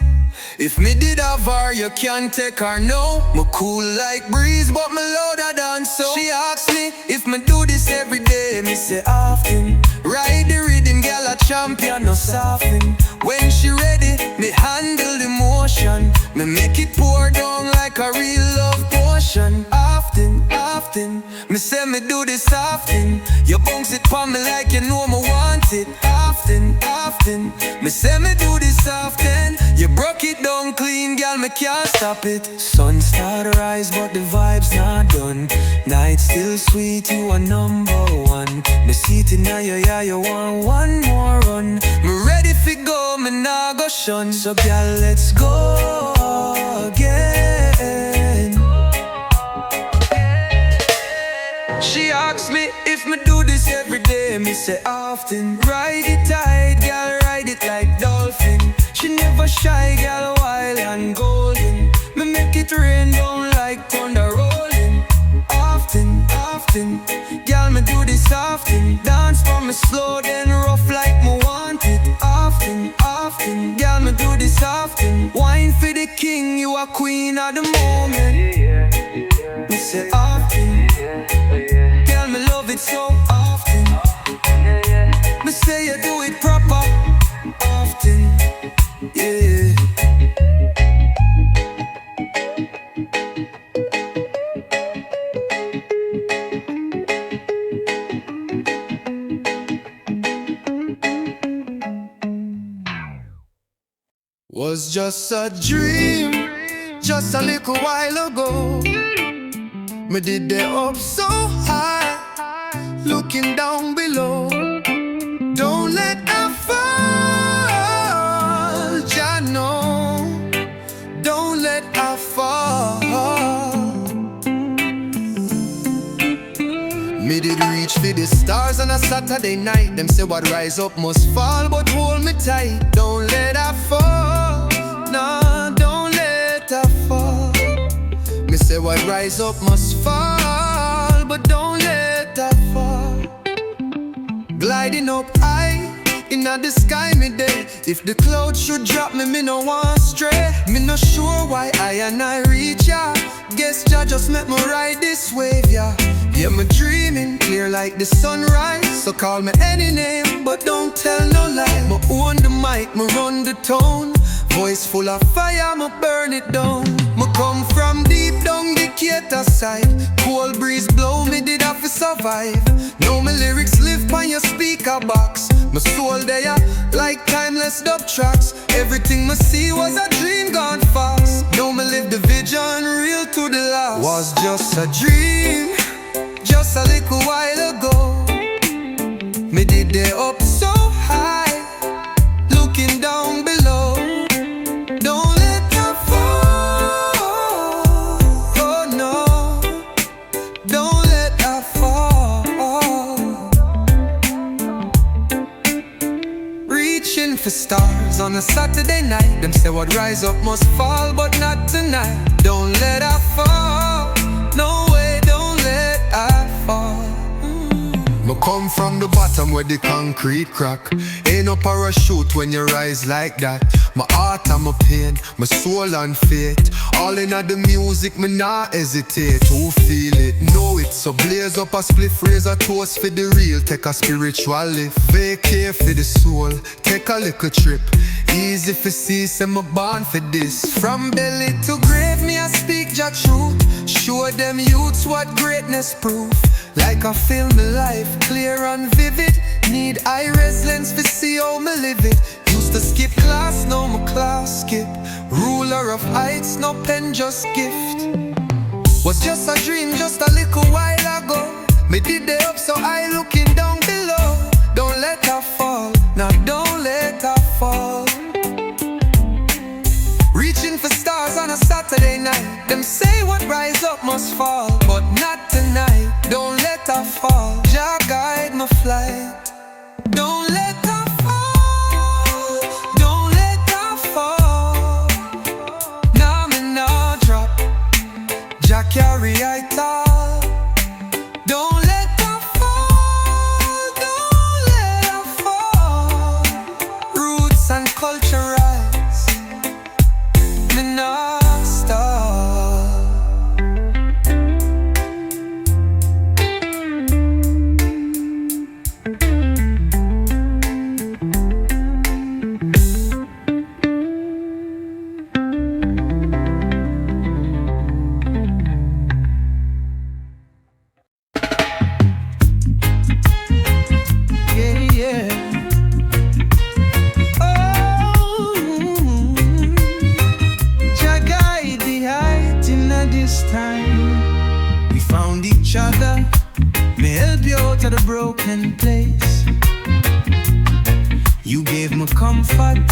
If me did have her, you can't take her, no. Me cool like breeze, but me louder than so. She asks me if me do this every day, me say often. Ride the rhythm, girl a champion, no soften. When she ready, me handle the motion. Me make it pour down like a real love potion. Often, often, me say me do this often. You bounce it pon me like you know me want it. Often, often, me say me do this often. You broke it down clean, girl, me can't stop it. Sun start to rise, but the vibe's not done. Night still sweet, you are number one. Me see it now, yeah, you want one more run. Me ready fi go, me nah go shun. So girl, let's go again. She asks me if me do this every day, me say often. Ride it tight, girl, ride it like dolphin. She never shy, girl, wild and golden. Me make it rain down like thunder rolling. Often, often, girl, me do this often. Dance for me slow, then rough like me want it. Often, often, girl, me do this often. Wine for the king, you are queen of the moment. Me say often, girl, me love it so often. Me say you do it proper, often, yeah. Was just a dream, just a little while ago. Me did the up so high, looking down below. Don't let her fall, Jah know. Don't let her fall. Me did reach for the stars on a Saturday night. Them say what rise up must fall, but hold me tight. Don't let her fall, nah, don't let her fall. Me say what rise up must fall, but don't let her fall. Gliding up high, inna the sky me day. If the clouds should drop me, me no want stray. Me no sure why I and I reach ya. Guess Jah just make me ride this wave, yeah. Yeah, me dreaming clear like the sunrise. So call me any name, but don't tell no lie. Me own the mic, me run the tone. Voice full of fire, me burn it down. Me come from deep down the Cater side. Cold breeze blow, me did have to survive. Now my lyrics live on your speaker box. My soul there like timeless dub tracks. Everything me see was a dream gone fast. Now me live the vision real to the last. Was just a dream, just a little while ago. Me did the up so high, looking down below. Don't let her fall, oh no. Don't let her fall. Reaching for stars on a Saturday night. Them say what rise up must fall, but not tonight. Don't let her fall, no way, don't let her fall. Me come from the bottom where the concrete crack. Ain't no parachute when you rise like that. My heart and my pain, my soul and fate. All in the music, me not hesitate. Who feel it, know it. So blaze up a split phrase, a toast for the real. Take a spiritual lift, vacate for the soul. Take a little trip, easy for see, say me born for this. From belly to grave, me I speak Jah truth. Show them youths what greatness proof. Like I feel my life, clear and vivid. Need iris lens for see how me live it. Used to skip class, now my class skip. Ruler of heights, no pen, just gift. Was just a dream just a little while ago. Me did the up so I looking down below. Don't let her fall, now don't let her fall. Reaching for stars on a Saturday night. Them say what rise up must fall, but not tonight. Don't let her fall, Jah guide my flight. Don't let her fall, don't let her fall. Now me nah drop, Jah carry I tall. Don't let her fall, don't let her fall. Roots and culture rise, me nah stop. Other, me help you out of the broken place. You gave me comfort,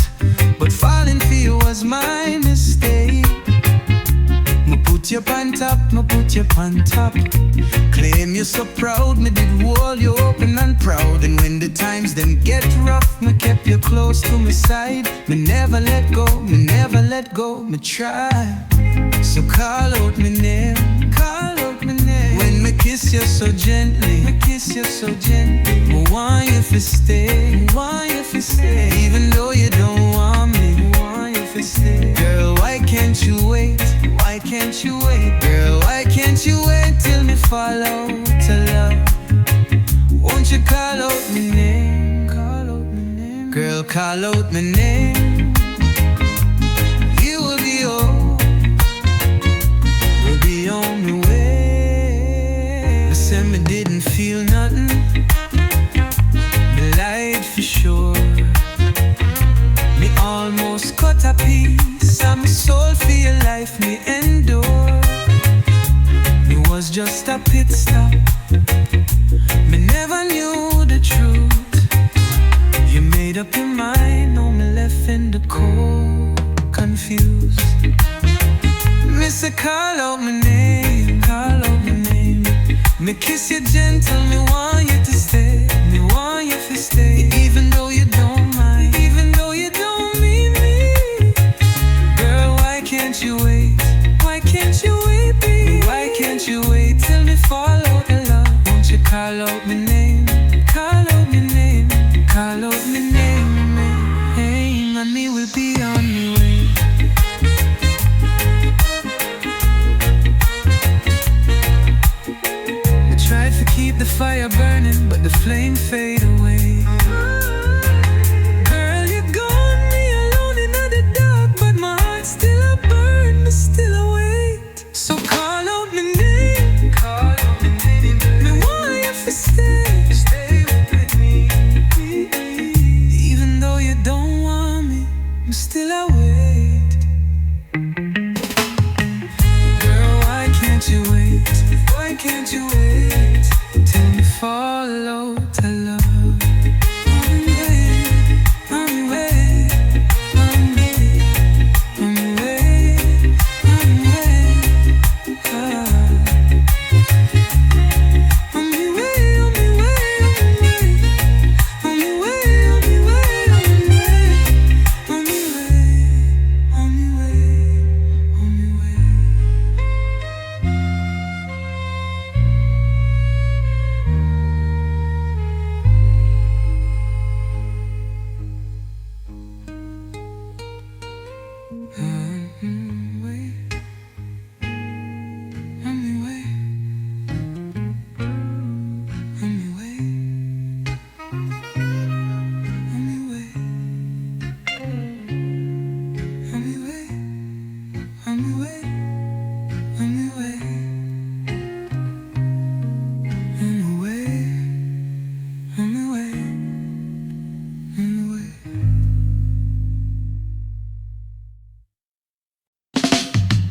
but falling for you was my mistake. Me put you on top, me put you on top. Claim you so proud, me did hold you open and proud. And when the times then get rough, me kept you close to my side. Me never let go, me never let go, me try. So call out my name, call out my name. When me kiss you so gently, me kiss you so gently. Me want you to stay, me want you to stay. Even though you don't want me, me want you to stay. Girl, why can't you wait? Why can't you wait? Girl, why can't you wait till me fall out to love? Won't you call out my name? Call out my name. Girl, call out my name. You will be all, we'll be on the way. They said me didn't feel nothing, me lied for sure. Me almost cut a piece of my soul for your life, me endure. It was just a pit stop, me never knew the truth. You made up your mind, now me left in the cold, confused. Me say call out my name, call out my name. Me kiss you gentle, me want you to stay, me want you to stay. Even though you don't mind, even though you don't mean me. Girl, why can't you wait? Why can't you wait, baby? Why can't you wait till me fall out in love? Won't you call out my name? Call out my name, call out my name. Hey, and me will be on the way. I tried to keep the fire burning, but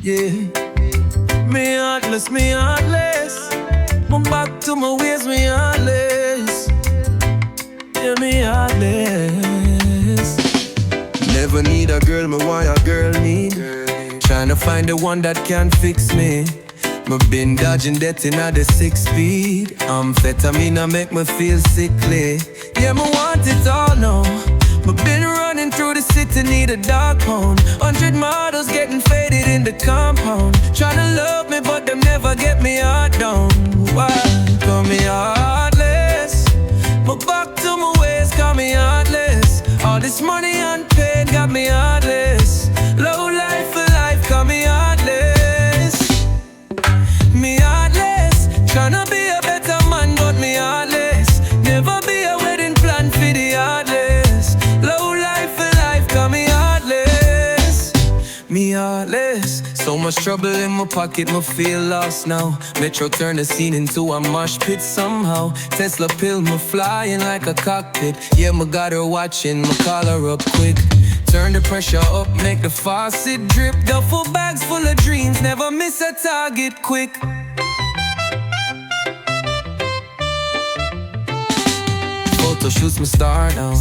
yeah. Me heartless, me heartless. I'm back to my ways, me heartless. Yeah, me heartless. Never need a girl, me want a girl need. Tryna find the one that can fix me. Me been dodging death in the 6 speed. Amphetamine make me feel sickly. Yeah, me want it all now. Me been running through the city, need a dark pound. 100 models getting faded in the compound. Tryna love me, but them never get me heart down. Why? Call me heartless. Me back to my ways, call me heartless. All this money unpaid got me heartless. Low life for life, call me heartless. Me heartless. Tryna be a better man, but me heartless. Never be a wedding plan for the heartless. Low life for life, call me heartless. Me heartless. So much trouble in my pocket, me feel lost now. Metro turn the scene into a mosh pit somehow. Tesla pill, me flying like a cockpit. Yeah, me got her watching, me call her up quick. Turn the pressure up, make the faucet drip. Duffel bags full of dreams, never miss a target quick. Photo shoots, my star now.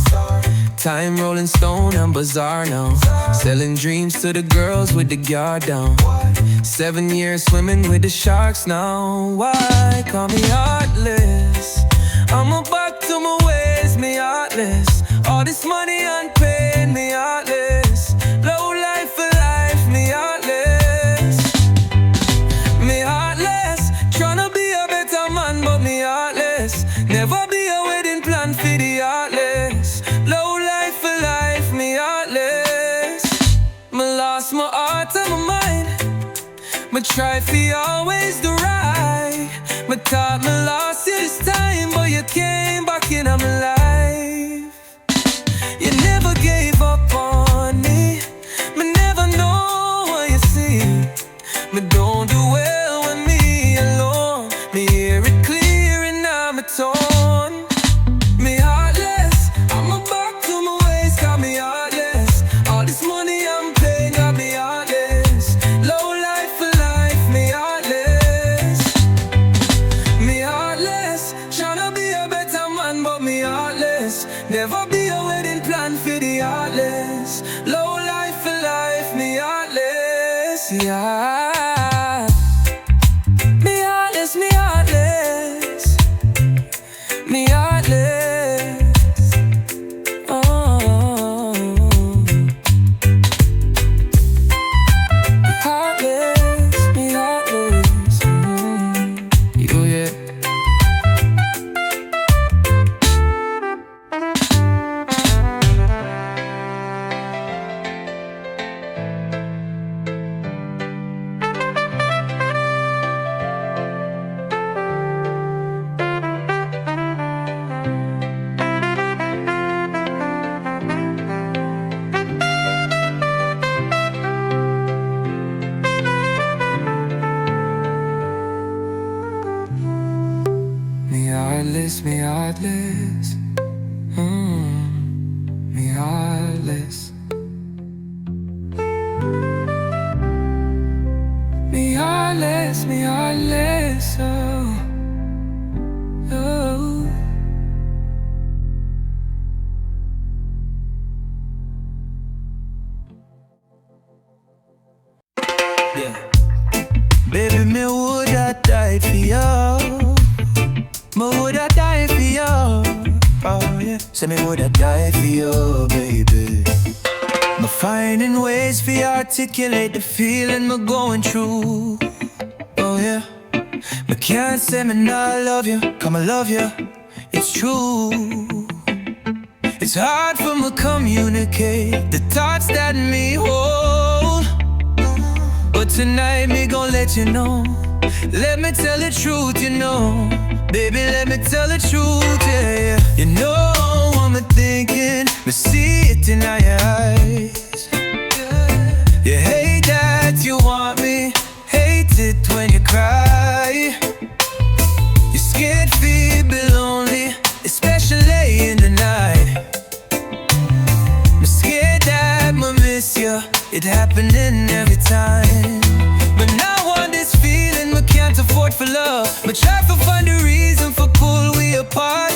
Time rolling stone, I'm bizarre now. Selling dreams to the girls with the guard down. 7 years swimming with the sharks now. Why call me heartless? I'm back to my ways, me heartless. All this money unpaid, me heartless. Low life for life, me heartless. Me heartless. Tryna be a better man, but me heartless. Never be a wedding plan for the heartless. Low life for life, me heartless. Me lost my heart and my mind. Me try for always do right. Me thought me lost you this time, but you came back in my life. You never gave up on me. Me never know what you see. Me don't do well when me alone. Me hear it clear and I'm a tone. Me heartless. I'm back to my ways, got me heartless. All this money I'm paying got me heartless. Low life for life, me heartless. Me heartless. Tryna be a better man, but me heartless. Never be a wedding plan for the heartless. Low life for life, me heartless. Yeah. Me heartless, me heartless. Me heartless. Oh. Me heartless, me heartless. You, yeah. Me heartless, me heartless. Me heartless. Me heartless, me heartless. Oh, oh. Yeah. Baby, me woulda died for you. Me woulda died for you. Oh yeah. Say me woulda died for you, baby. Me finding ways for articulate the feeling me going through. Oh yeah. Me can't say me not love you, come I love you. It's true. It's hard for me communicate the thoughts that me hold. But tonight me gon' let you know. Let me tell the truth, you know. Baby, let me tell the truth, yeah. You know what I'm thinking, me see it in your eyes. You hate that you want me, hate it when you cry. You're scared, feeble, lonely, especially in the night. I'm scared that I miss you, it happening every time. love. Me try to find a reason for pull we apart.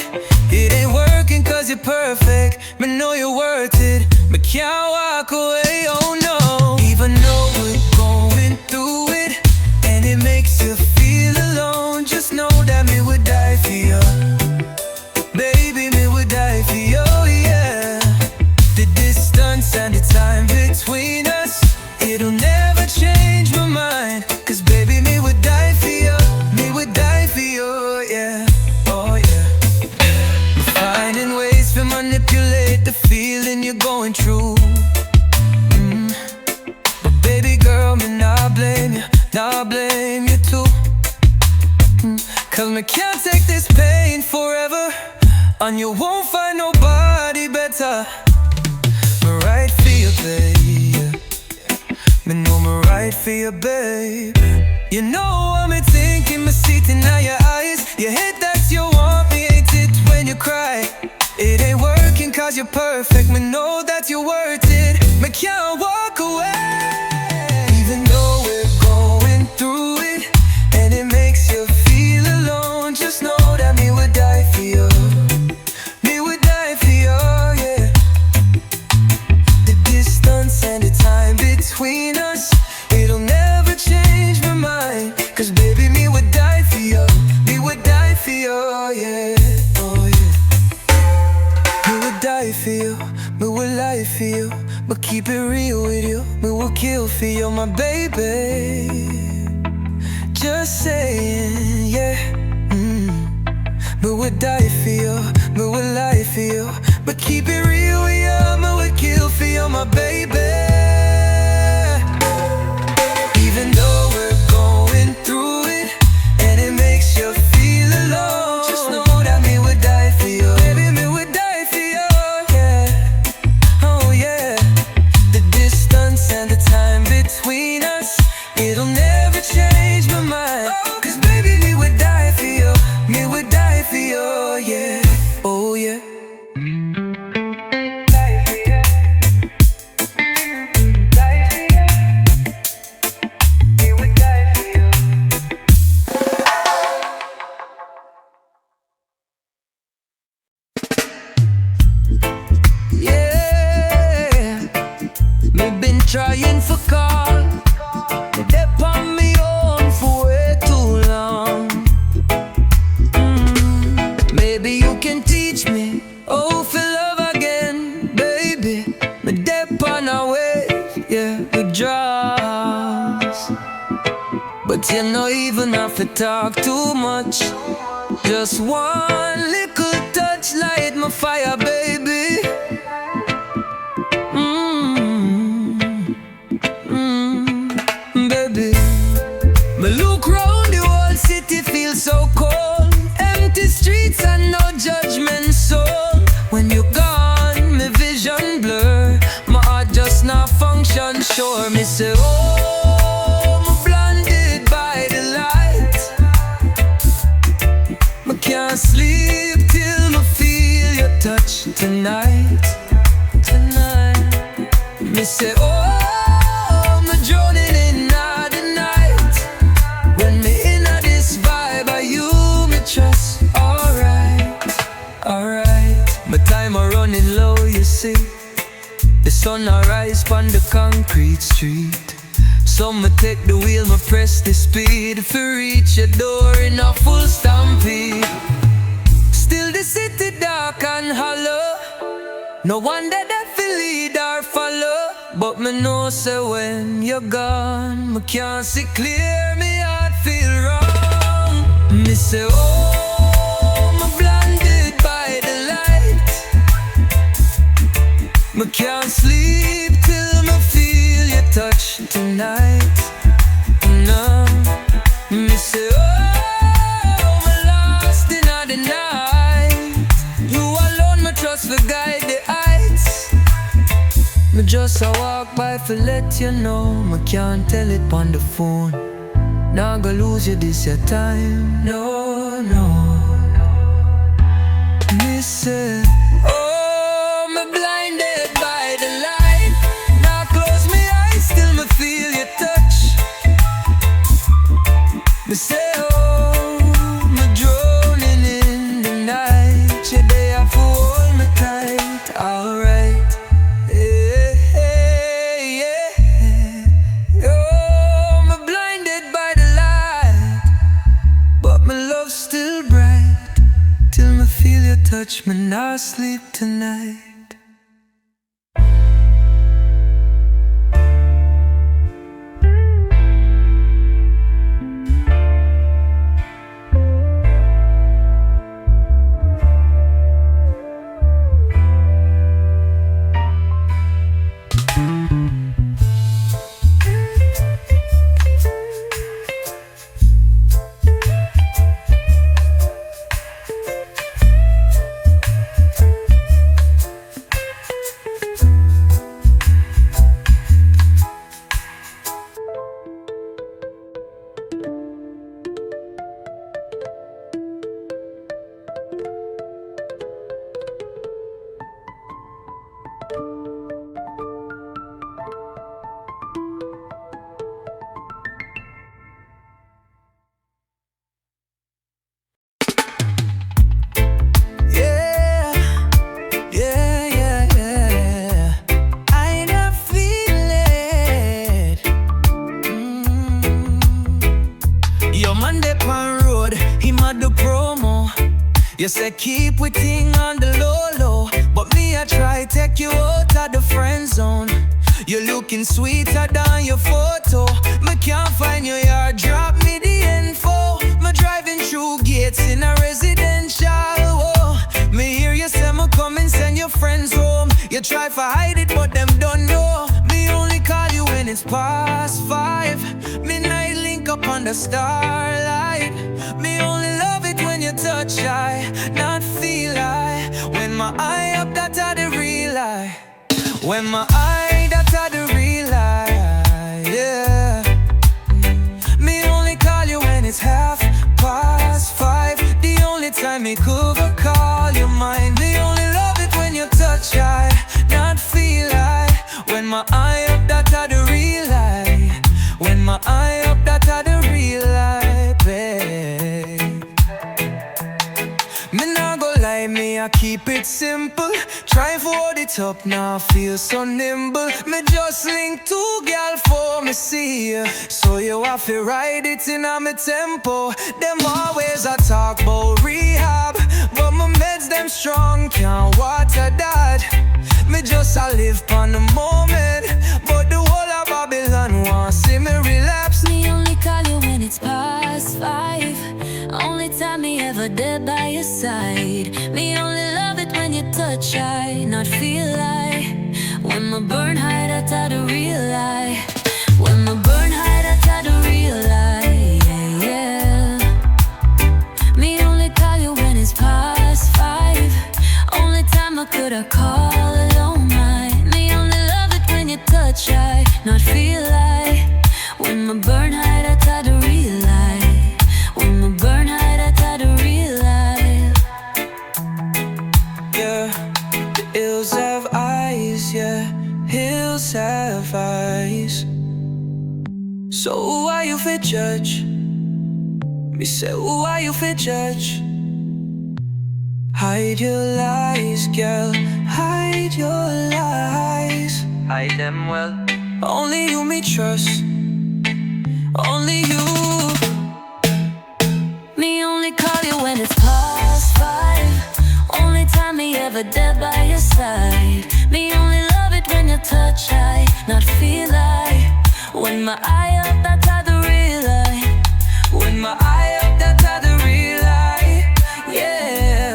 It ain't working cause you're perfect. Me know you're worth it. Me can't walk away, oh no. Even though we're going through it, and it makes you feel alone, just know that me would die for you. Baby, me would die for you, yeah. The distance and the time between us, it'll never change my mind. Cause baby, me would die for you. Me would die for you, yeah. Oh yeah. Finding ways to manipulate the feeling you're going through. But baby girl, me not blame you, not blame you too. Cause me can't take this pain forever, and you won't find nobody better. Me right for you, babe. Me know me right for you, babe. You know what me thinking, me sitting in your eyes. You hate that you want me, hate it when you cry. It ain't working cause you're perfect. Me know that you're worth it. Me can't walk away. Even though we're going through it, and it makes you feel alone, just know that me would die for you. Me would die for you, yeah. The distance and the time between us, it'll never change my mind. Cause baby, me would die for you. Me would die for you, yeah. Oh yeah. Me would die for you. Me would lie for you. But keep it real with you. Me will kill for you, my baby. Just saying, yeah. Me would die for you. Me would lie for you. But keep it real with you. Me would kill for you, my baby. Even though we're going through it, and it makes you feel alone, just know that me would die for you. Baby, me would die for you, yeah. Oh yeah. The distance and the time between us, it'll never change my mind. Cause baby, me would die for you. Me would die for you, yeah. Oh yeah. Trying for call, they dep on me on for way too long. Maybe you can teach me, oh, feel love again, baby. Me dep on our way, yeah, it draws. But you know even have to talk too much. Just one little touch light my fire, baby. Baby, me look round the whole city, feel so cold. Empty streets and no judgment soul. When you're gone, my vision blur. My heart just not function, sure. Me say, oh, I'm blinded by the light. Me can't sleep till me feel your touch tonight. Tonight, me say, oh, I'm drowning in the night. When me in this vibe, are you me trust? Alright, alright. My time are running low, you see. The sun a rise on the concrete street. So me take the wheel, me press the speed. If you reach your door in a full stampede. Still the city dark and hollow. No one that feel lead or follow. But me know say when you're gone, me can't see clear, me heart feel wrong. Me say oh, me blinded by the light. Me can't sleep till me feel your touch tonight. No, me say oh, me lost in the night. You alone me trust for guide the heights. Me just a walk by for let you know. Me can't tell it on the phone. Now go lose you this your time. No, no. Me say oh, me blinded by the light. Now close me eyes, still me feel your touch. Me say oh, touch me, not sleep tonight. You say keep we thing on the low, but me I try take you out of the friend zone. You looking sweeter than your photo. Me can't find your yard, drop me the info. Me driving through gates in a residential. Oh, me hear you say me come and send your friends home. You try for hide it, but them don't know. Me only call you when it's past 5. Midnight link up on the starlight. Me only love it when you touch I, not feel I. When my eye up, that's how the real I. When my eye, that's how the real I, yeah. Me only call you when it's 5:30. The only time me could call you mine. Me only love it when you touch I, not feel I. When my eye up, that's how the real I. When my eye up, that's how the real I, babe. Me nah go lie, me I keep it simple. Try for hold it up now, feel so nimble. Me just link two gal for me see you. So you have to ride it in a me tempo. Them always a talk about rehab, but my meds them strong, can't water that. Me just a live on the moment, but the whole of Babylon want see me relapse. Me only call you when it's past 5. Only time me ever dead by your side. Me only love it when you touch I, not feel I. When my burn high, that's how the real I. When my burn high, that's how the real I, yeah, yeah. Me only call you when it's past 5. Only time I coulda called alone mine. Me only love it when you touch I, not feel I. When my burn high, that's how the real I. When my burn high, that's how the real I. Yeah, the hills have eyes, yeah, hills have eyes. So who are you for judge? Me say who are you for judge? Hide your lies, girl, hide your lies. Hide them well. Only you me trust, only you. Me only call you when it's past 5. Only time me ever dead by your side. Me only love it when you touch I, not feel I. When my eye up, that's how the real I. When my eye up, that's how the real I, yeah.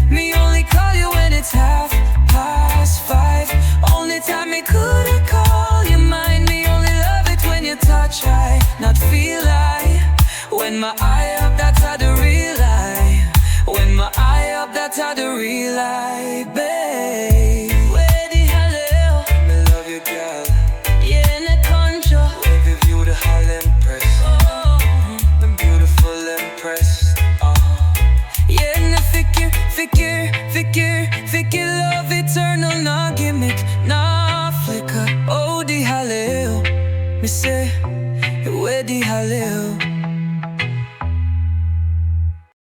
Me only call you when it's 5:30. Only time me coulda call you mine. Me only love it when you touch I, not feel I. When my eye up, that's how the real I. When my eye up, that's how the real I, baby.